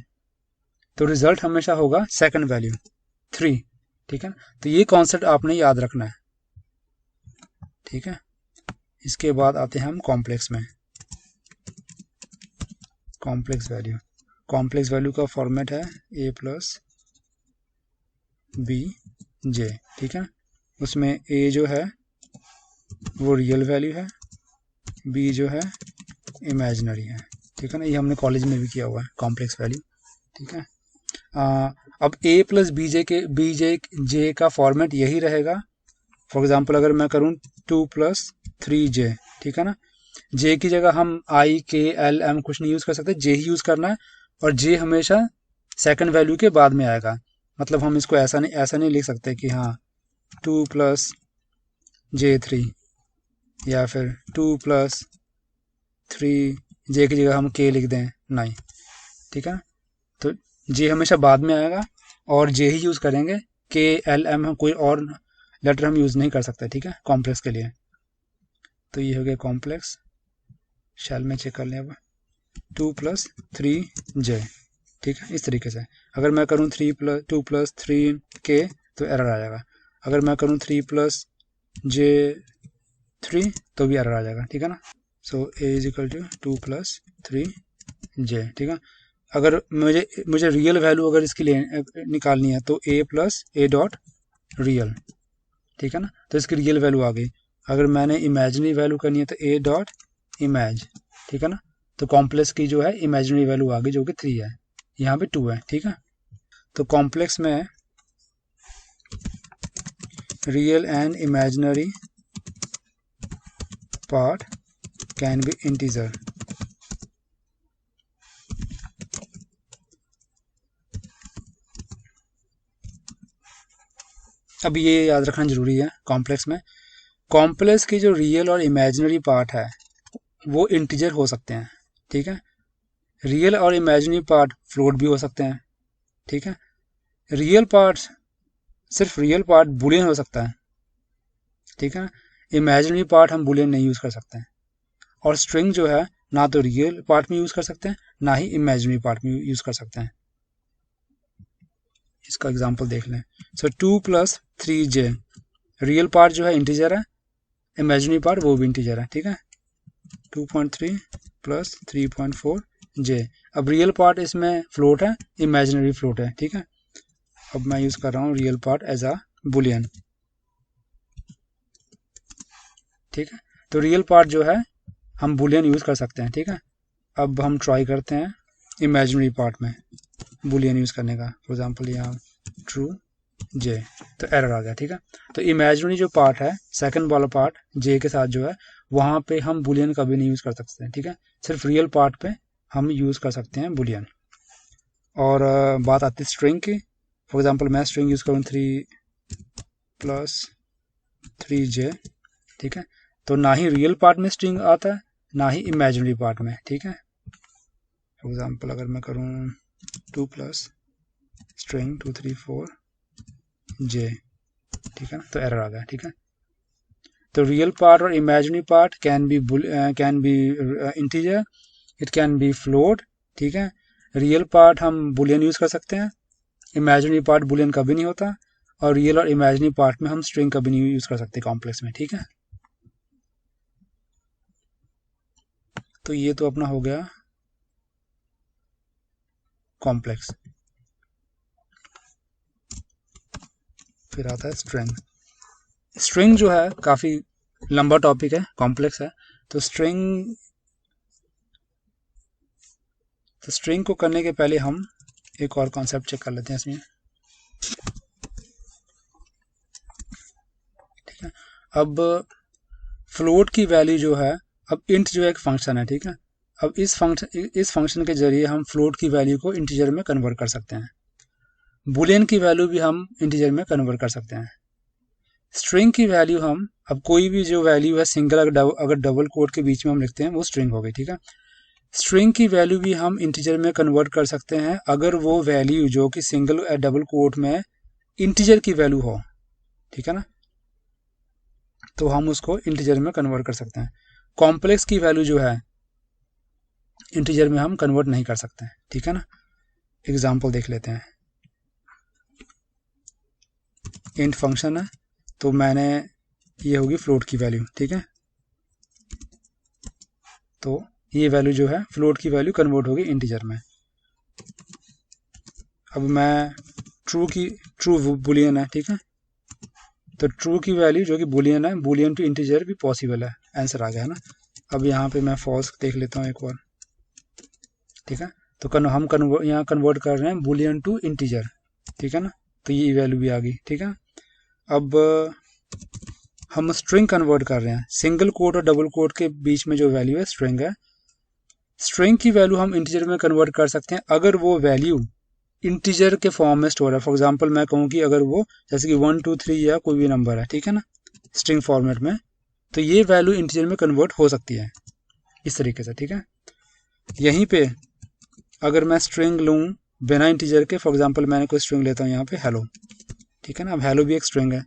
तो रिजल्ट हमेशा होगा सेकंड वैल्यू 3, ठीक है। तो ये कॉन्सेप्ट आपने याद रखना है, ठीक है। इसके बाद आते हैं हम कॉम्प्लेक्स में। कॉम्प्लेक्स वैल्यू का फॉर्मेट है a प्लस बी जे, ठीक है। उसमें a जो है वो रियल वैल्यू है, b जो है इमेजिनरी है, ठीक है ना। ये हमने कॉलेज में भी किया हुआ है कॉम्प्लेक्स वैल्यू, ठीक है। अब a प्लस बी जे का फॉर्मेट यही रहेगा। फॉर एग्जाम्पल अगर मैं करूँ 2 प्लस 3j, ठीक है ना। j की जगह हम i k l m कुछ नहीं यूज़ कर सकते, j ही यूज़ करना है। और j हमेशा सेकंड वैल्यू के बाद में आएगा। मतलब हम इसको ऐसा नहीं लिख सकते कि हाँ 2 प्लस j3 या फिर 2 प्लस 3j की जगह हम k लिख दें, नहीं, ठीक है। तो j हमेशा बाद में आएगा और j ही यूज़ करेंगे, k l m हम कोई और लेटर हम यूज़ नहीं कर सकते, ठीक है, कॉम्प्लेक्स के लिए। तो ये हो गया कॉम्प्लेक्स। शैल में चेक कर लें अब 2 प्लस 3j, ठीक है। इस तरीके से अगर मैं करूँ 2 प्लस 3k तो एरर आ जाएगा। अगर मैं करूँ 3 प्लस j3 तो भी एरर आ जाएगा, ठीक है ना। So a is equal to 2 plus 3j, ठीक है। अगर मुझे रियल वैल्यू अगर इसकी निकालनी है तो a plus a dot real, ठीक है ना। तो इसकी रियल वैल्यू आ गई। अगर मैंने इमेजिनरी वैल्यू करनी है तो a डॉट इमेज, ठीक है ना। तो कॉम्प्लेक्स की जो है इमेजिनरी वैल्यू आ गई जो कि 3 है, यहाँ पे 2 है, ठीक है। तो कॉम्प्लेक्स में real and imaginary part can be integer. अब ये याद रखना जरूरी है कॉम्प्लेक्स में, कॉम्प्लेक्स की जो रियल और इमेजिनरी पार्ट है वो इंटीजर हो सकते हैं, ठीक है। रियल और इमेजिनरी पार्ट फ्लोट भी हो सकते हैं, ठीक है। रियल पार्ट सिर्फ रियल पार्ट बुलियन हो सकता है, ठीक है। इमेजिनरी पार्ट हम बुलियन नहीं यूज़ कर सकते हैं। और स्ट्रिंग जो है ना तो रियल पार्ट में यूज़ कर सकते हैं ना ही इमेजिनरी पार्ट में यूज़ कर सकते हैं। इसका एग्जांपल देख लें। सो 2 प्लस 3j, रियल पार्ट जो है इंटीजर है, इमेजिनरी पार्ट वो भी इंटीजर है, ठीक है। 2.3 प्लस 3.4j। अब रियल पार्ट इसमें फ्लोट है, इमेजिनरी फ्लोट है, ठीक है। अब मैं यूज़ कर रहा हूँ real part as a boolean, ठीक है। तो रियल पार्ट जो है हम बुलियन यूज़ कर सकते हैं, ठीक है। अब हम ट्राई करते हैं इमेजिनरी पार्ट में बुलियन यूज़ करने का। फॉर एग्जांपल यहाँ ट्रू जे, तो एरर आ गया, ठीक है। तो इमेजिनरी जो पार्ट है सेकंड वाला पार्ट जे के साथ जो है वहाँ पे हम बुलियन कभी नहीं यूज़ कर सकते हैं, ठीक है। सिर्फ रियल पार्ट पे हम यूज़ कर सकते हैं बुलियन। और बात आती है स्ट्रिंग की। फॉर एग्जांपल मैं स्ट्रिंग यूज़ करूँ 3 प्लस 3j, ठीक है। तो ना ही रियल पार्ट में स्ट्रिंग आता है ना ही इमेजिनरी पार्ट में, ठीक है। फॉर एग्जांपल अगर मैं करूँ 2 प्लस स्ट्रिंग 2 3 4 j, ठीक है ना, तो एरर आ गया। ठीक है, तो रियल पार्ट और imaginary part can be integer, it can be float. ठीक है, रियल पार्ट हम बुलियन यूज़ कर सकते हैं, इमेजिनरी पार्ट बुलियन कभी नहीं होता, और रियल और इमेजिनरी पार्ट में हम स्ट्रिंग कभी नहीं यूज़ कर सकते कॉम्प्लेक्स में। ठीक है, तो ये तो अपना हो गया कॉम्प्लेक्स। फिर आता है स्ट्रिंग। स्ट्रिंग जो है काफ़ी लंबा टॉपिक है, कॉम्प्लेक्स है। तो स्ट्रिंग को करने के पहले हम एक और कॉन्सेप्ट चेक कर लेते हैं इसमें। ठीक है, अब फ्लोट की वैल्यू जो है, अब इंट जो है एक फंक्शन है। ठीक है, अब इस फंक्शन के जरिए हम फ्लोट की वैल्यू को इंटीजर में कन्वर्ट कर सकते हैं, बुलियन की वैल्यू भी हम इंटीजर में कन्वर्ट कर सकते हैं। स्ट्रिंग की वैल्यू हम, अब कोई भी जो वैल्यू है सिंगल अगर डबल कोट के बीच में हम लिखते हैं वो स्ट्रिंग हो गई। ठीक है, स्ट्रिंग की वैल्यू भी हम इंटीजर में कन्वर्ट कर सकते हैं अगर वो वैल्यू जो कि सिंगल या डबल कोट में इंटीजर की वैल्यू हो। ठीक है ना, तो हम उसको इंटीजर में कन्वर्ट कर सकते हैं। कॉम्प्लेक्स की वैल्यू जो है इंटीजर में हम कन्वर्ट नहीं कर सकते हैं। ठीक है ना, एग्जाम्पल देख लेते हैं। इंट फंक्शन है, तो मैंने ये होगी फ्लोट की वैल्यू। ठीक है, तो ये वैल्यू जो है फ्लोट की वैल्यू कन्वर्ट होगी इंटीजर में। अब मैं ट्रू बुलियन है। ठीक है, तो ट्रू की वैल्यू जो कि बुलियन है, बुलियन टू इंटीजर भी पॉसिबल है, आंसर आ गया ना। अब यहाँ पे मैं फॉल्स देख लेता हूँ एक और। ठीक है, तो हम यहाँ कन्वर्ट कर रहे हैं बुलियन टू इंटीजर। ठीक है ना, तो ये वैल्यू भी आ गई। ठीक है, अब हम स्ट्रिंग कन्वर्ट कर रहे हैं, सिंगल कोट और डबल कोट के बीच में जो वैल्यू है स्ट्रिंग है। स्ट्रिंग की वैल्यू हम इंटीजर में कन्वर्ट कर सकते हैं अगर वो वैल्यू इंटीजर के फॉर्म में स्टोर है। फॉर एग्जांपल मैं कहूँ कि अगर वो जैसे कि 1 2 3 या कोई भी नंबर है, ठीक है ना, स्ट्रिंग फॉर्मेट में, तो ये वैल्यू इंटीजर में कन्वर्ट हो सकती है इस तरीके से। ठीक है, यहीं पे अगर मैं स्ट्रिंग लूँ बिना इंटीजर के, फॉर एग्जांपल मैंने कोई स्ट्रिंग लेता हूँ यहाँ पे हेलो। ठीक है ना, अब हेलो भी एक स्ट्रिंग है,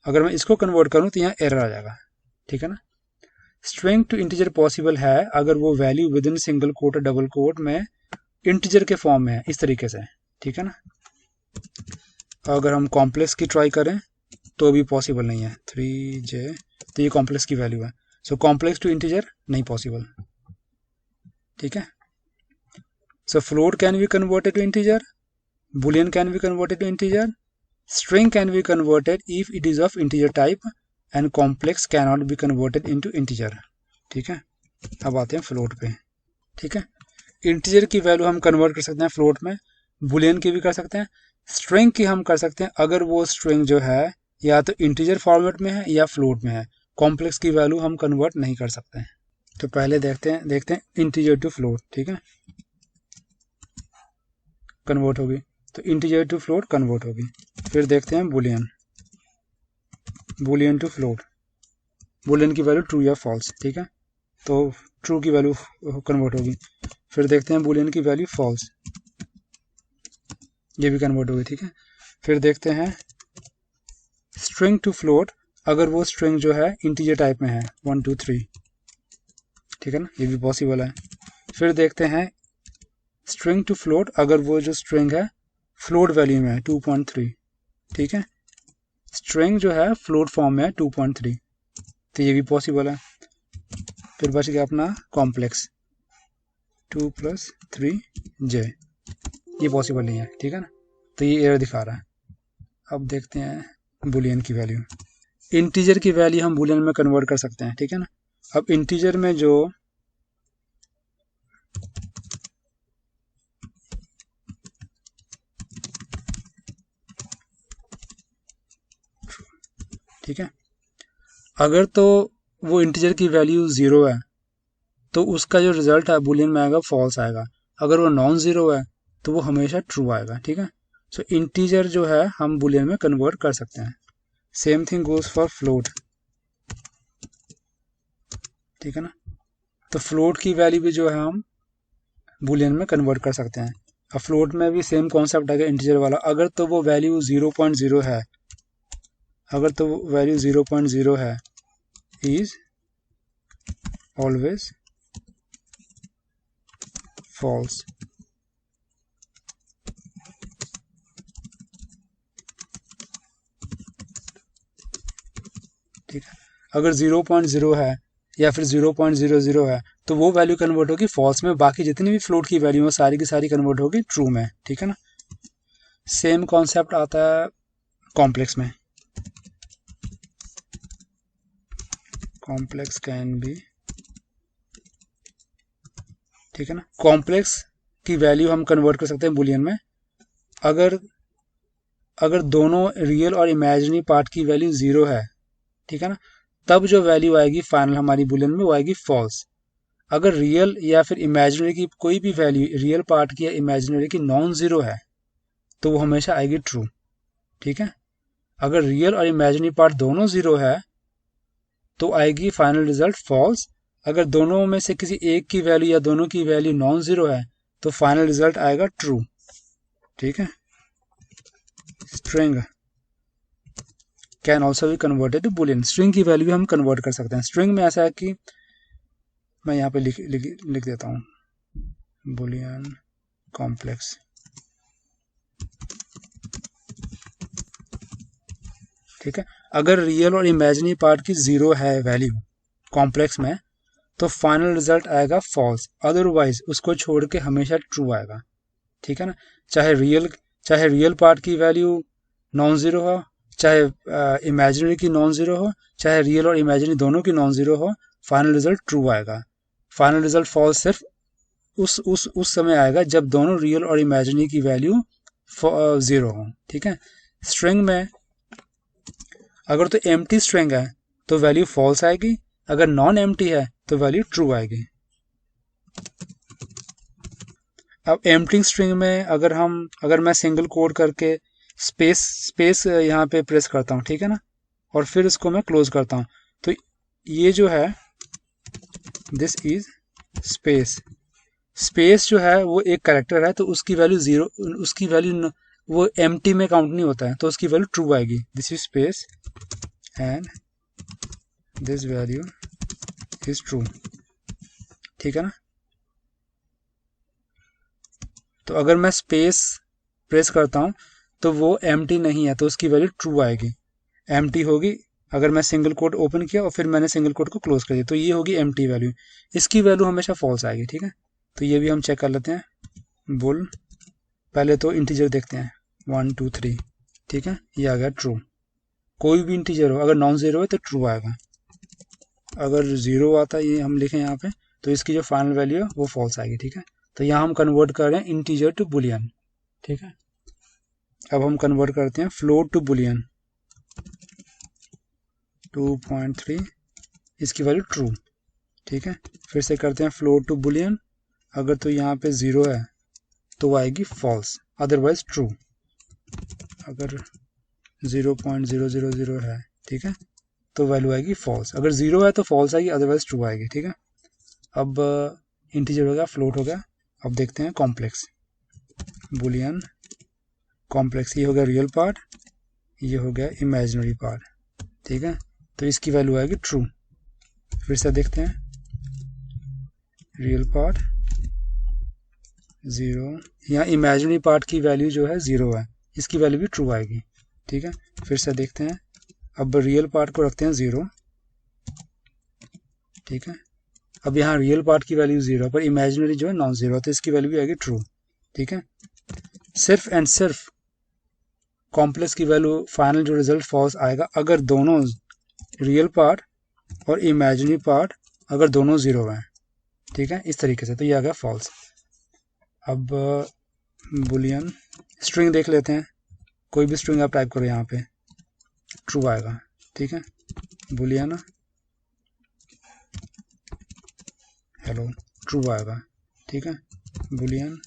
अगर मैं इसको कन्वर्ट करूँ तो यहाँ एरर आ जाएगा। ठीक है ना, स्ट्रिंग टू इंटीजर पॉसिबल है अगर वो value with in single quote और डबल कोट में इंटीजर के फॉर्म में है, इस तरीके से। ठीक है ना, अगर हम कॉम्प्लेक्स की ट्राई करें तो भी पॉसिबल नहीं है। 3j, तो ये कॉम्प्लेक्स की वैल्यू है, सो कॉम्प्लेक्स टू इंटीजर नहीं पॉसिबल। ठीक है, so float can be converted to integer, boolean can be converted to integer, string can be converted if it is of integer type and complex cannot be converted into integer। ठीक है, अब आते हैं फ्लोट पे। ठीक है, इंटीजर की वैल्यू हम कन्वर्ट कर सकते हैं फ्लोट में, बुलियन की भी कर सकते हैं, स्ट्रिंग की हम कर सकते हैं अगर वो स्ट्रिंग जो है या तो इंटीजर फॉर्मेट में है या फ्लोट में है। कॉम्प्लेक्स की वैल्यू हम कन्वर्ट नहीं कर सकते हैं। तो पहले देखते हैं इंटीजर टू फ्लोट। ठीक है, कन्वर्ट होगी, तो इंटीजर टू फ्लोट कन्वर्ट होगी। फिर देखते हैं बुलियन टू फ्लोट, बुलियन की वैल्यू ट्रू या फॉल्स। ठीक है, तो ट्रू की वैल्यू कन्वर्ट होगी। फिर देखते हैं बुलियन की वैल्यू फॉल्स, ये भी कन्वर्ट होगी। ठीक है, फिर देखते हैं स्ट्रिंग टू फ्लोट, अगर वो स्ट्रिंग जो है इंटीजर टाइप में है 1 2 3। ठीक है ना, ये भी पॉसिबल है। फिर देखते हैं स्ट्रिंग टू फ्लोट, अगर वो जो स्ट्रिंग है फ्लोट वैल्यू में है 2.3। ठीक है, स्ट्रिंग जो है फ्लोट फॉर्म में है 2.3, तो ये भी पॉसिबल है। फिर बच गया अपना कॉम्प्लेक्स 2 + 3j, ये पॉसिबल नहीं है। ठीक है ना, तो ये एरर दिखा रहा है। अब देखते हैं बुलियन की वैल्यू, इंटीजर की वैल्यू हम बुलियन में कन्वर्ट कर सकते हैं। ठीक है ना, अब इंटीजर में जो ठीक है, अगर तो वो इंटीजर की वैल्यू 0 है तो उसका जो रिजल्ट है बुलियन में आएगा फॉल्स आएगा। अगर वो नॉन ज़ीरो है तो वो हमेशा ट्रू आएगा। ठीक है, सो इंटीजर जो है हम बुलियन में कन्वर्ट कर सकते हैं। Same thing goes for float. ठीक है ना, तो फ्लोट की वैल्यू भी जो है हम बुलियन में कन्वर्ट कर सकते हैं। अब फ्लोट में भी सेम कॉन्सेप्ट आएगा इंटीजर वाला। अगर तो वो वैल्यू 0.0 है, अगर तो वो वैल्यू 0.0 है, इज ऑलवेज फॉल्स। ठीक है, अगर 0.0 है या फिर 0.00 है तो वो वैल्यू कन्वर्ट होगी फॉल्स में, बाकी जितनी भी फ्लोट की वैल्यू है सारी की सारी कन्वर्ट होगी ट्रू में। ठीक है ना। सेम कॉन्सेप्ट आता है कॉम्प्लेक्स में। कॉम्प्लेक्स कैन बी, ठीक है ना, कॉम्प्लेक्स की वैल्यू हम कन्वर्ट कर सकते हैं बुलियन में अगर अगर दोनों रियल और इमेजिनरी पार्ट की वैल्यू 0 है। ठीक है ना, तब जो वैल्यू आएगी फाइनल हमारी बुलियन में वो आएगी फॉल्स। अगर रियल या फिर इमेजिनरी की कोई भी वैल्यू रियल पार्ट की या इमेजिनरी की नॉन जीरो है तो वो हमेशा आएगी ट्रू। ठीक है, अगर रियल और इमेजिनरी पार्ट दोनों जीरो है तो आएगी फाइनल रिजल्ट फॉल्स। अगर दोनों में से किसी एक की वैल्यू या दोनों की वैल्यू नॉन जीरो है तो फाइनल रिजल्ट आएगा ट्रू। ठीक है, string can also be converted to boolean. String की वैल्यू हम कन्वर्ट कर सकते हैं। स्ट्रिंग में ऐसा है कि मैं यहाँ पे लिख देता हूँ बुलियन कॉम्प्लेक्स। ठीक है, अगर रियल और इमेजिनरी पार्ट की 0 है वैल्यू कॉम्प्लेक्स में तो फाइनल रिजल्ट आएगा फॉल्स, अदरवाइज उसको छोड़ के हमेशा ट्रू आएगा। ठीक है ना, चाहे रियल पार्ट की वैल्यू नॉन जीरो हो, चाहे इमेजिनरी की नॉन जीरो हो, चाहे रियल और इमेजिनरी दोनों की नॉन जीरो हो, फाइनल रिजल्ट ट्रू आएगा। फाइनल रिजल्ट फॉल्स सिर्फ उस समय आएगा जब दोनों रियल और इमेजिनरी की वैल्यू 0 हो। ठीक है, स्ट्रिंग में अगर तो एम्प्टी स्ट्रिंग है तो वैल्यू फॉल्स आएगी, अगर नॉन एम्प्टी है तो वैल्यू ट्रू आएगी। अब एम्प्टी स्ट्रिंग में अगर मैं सिंगल कोड करके स्पेस यहाँ पे प्रेस करता हूँ, ठीक है ना, और फिर इसको मैं क्लोज करता हूँ तो ये जो है दिस इज स्पेस जो है वो एक कैरेक्टर है तो उसकी वैल्यू 0, उसकी वैल्यू वो एम्प्टी में काउंट नहीं होता है तो उसकी वैल्यू ट्रू आएगी। This is space and this value is true. ठीक है ना, तो अगर मैं स्पेस प्रेस करता हूँ तो वो एम्प्टी नहीं है तो उसकी वैल्यू ट्रू आएगी। एम्प्टी होगी अगर मैं सिंगल कोट ओपन किया और फिर मैंने सिंगल कोट को क्लोज कर दिया तो ये होगी एम्प्टी वैल्यू, इसकी वैल्यू हमेशा फॉल्स आएगी। ठीक है, तो ये भी हम चेक कर लेते हैं। बुल पहले तो इंटीजर देखते हैं 1 2 3। ठीक है, ये आ गया ट्रू। कोई भी इंटीजर हो अगर नॉन जीरो है तो ट्रू आएगा, अगर जीरो आता है ये हम लिखें यहाँ पे तो इसकी जो फाइनल वैल्यू है वो फॉल्स आएगी। ठीक है, तो यहाँ हम कन्वर्ट कर रहे हैं इंटीजर टू बुलियन। ठीक है, अब हम कन्वर्ट करते हैं फ्लोट टू बुलियन 2.3, इसकी वैल्यू ट्रू। ठीक है, फिर से करते हैं फ्लोट टू बुलियन, अगर तो यहाँ पे 0 है तो आएगी फॉल्स, अदरवाइज ट्रू। अगर 0.000 है, ठीक है, तो वैल्यू आएगी फॉल्स। अगर 0 है तो फॉल्स आएगी, अदरवाइज ट्रू आएगी। ठीक है, अब इंटीजर हो गया, फ्लोट हो गया। अब देखते हैं कॉम्प्लेक्स बुलियन कॉम्प्लेक्स। ये हो गया रियल पार्ट, ये हो गया इमेजिनरी पार्ट। ठीक है, तो इसकी वैल्यू आएगी ट्रू। फिर से देखते हैं रियल पार्ट 0, यहाँ इमेजिनरी पार्ट की वैल्यू जो है 0 है, इसकी वैल्यू भी ट्रू आएगी। ठीक है, फिर से देखते हैं, अब रियल पार्ट को रखते हैं 0। ठीक है, अब यहाँ रियल पार्ट की वैल्यू 0 पर इमेजिनरी जो है नॉन जीरो, तो इसकी वैल्यू भी आएगी ट्रू। ठीक है, सिर्फ एंड सिर्फ कॉम्प्लेक्स की वैल्यू फाइनल जो रिजल्ट फॉल्स आएगा अगर दोनों रियल पार्ट और इमेजिनरी पार्ट अगर दोनों 0 हैं। ठीक है, इस तरीके से, तो ये आ गया फॉल्स। अब बुलियन स्ट्रिंग देख लेते हैं, कोई भी स्ट्रिंग आप टाइप करो यहाँ पे ट्रू आएगा। ठीक है, बुलियन हेलो ट्रू आएगा। ठीक है, बुलियन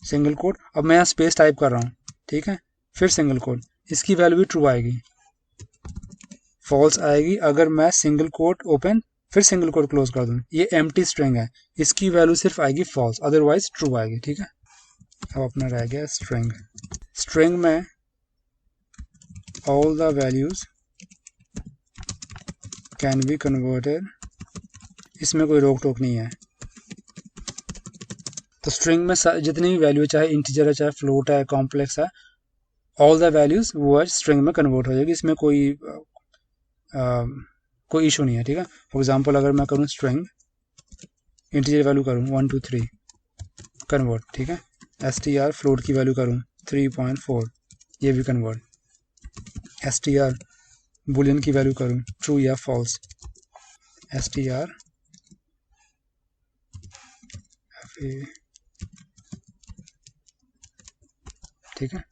सिंगल कोट, अब मैं यहाँ स्पेस टाइप कर रहा हूँ। ठीक है, फिर सिंगल कोट, इसकी वैल्यू भी ट्रू आएगी। फॉल्स आएगी अगर मैं सिंगल कोट ओपन फिर सिंगल कोट क्लोज कर दूँ, ये एम्प्टी स्ट्रिंग है, इसकी वैल्यू सिर्फ आएगी फॉल्स, अदरवाइज ट्रू आएगी। ठीक है, अब अपना रह गया स्ट्रिंग। स्ट्रिंग में all the values can be converted, इसमें कोई रोक टोक नहीं है। तो स्ट्रिंग में जितनी भी वैल्यू, चाहे इंटीजर है, चाहे फ्लोट है, कॉम्प्लेक्स है, ऑल द वैल्यूज वो स्ट्रिंग में कन्वर्ट हो जाएगी, इसमें कोई इशू नहीं है। ठीक है, फॉर एग्जांपल अगर मैं करूँ स्ट्रिंग इंटीजर वैल्यू करूँ 1 2 3 कन्वर्ट, ठीक है, str फ्लोट की वैल्यू करूँ 3.4, ये भी कन्वर्ट, str बुलियन की वैल्यू करूँ ट्रू या फॉल्स, str ठीक है,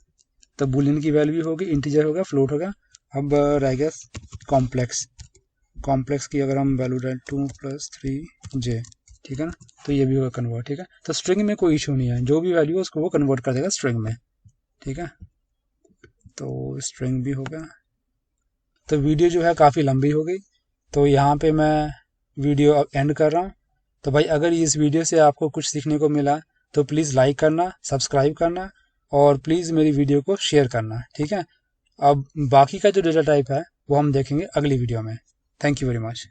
तो बुलियन की वैल्यू भी होगी, इंटीजर होगा, फ्लोट होगा। अब रह गया कॉम्प्लेक्स, कॉम्प्लेक्स की अगर हम वैल्यू डालें 2 + 3j, ठीक है ना, तो ये भी होगा कन्वर्ट। ठीक है, तो स्ट्रिंग में कोई इशू नहीं है, जो भी वैल्यू है उसको वो कन्वर्ट कर देगा स्ट्रिंग में। ठीक है, तो स्ट्रिंग भी हो गया। तो वीडियो जो है काफ़ी लंबी हो गई, तो यहाँ पे मैं वीडियो एंड कर रहा हूँ। तो भाई अगर इस वीडियो से आपको कुछ सीखने को मिला तो प्लीज़ लाइक करना, सब्सक्राइब करना और प्लीज़ मेरी वीडियो को शेयर करना। ठीक है, अब बाकी का जो डेटा टाइप है वो हम देखेंगे अगली वीडियो में। Thank you very much.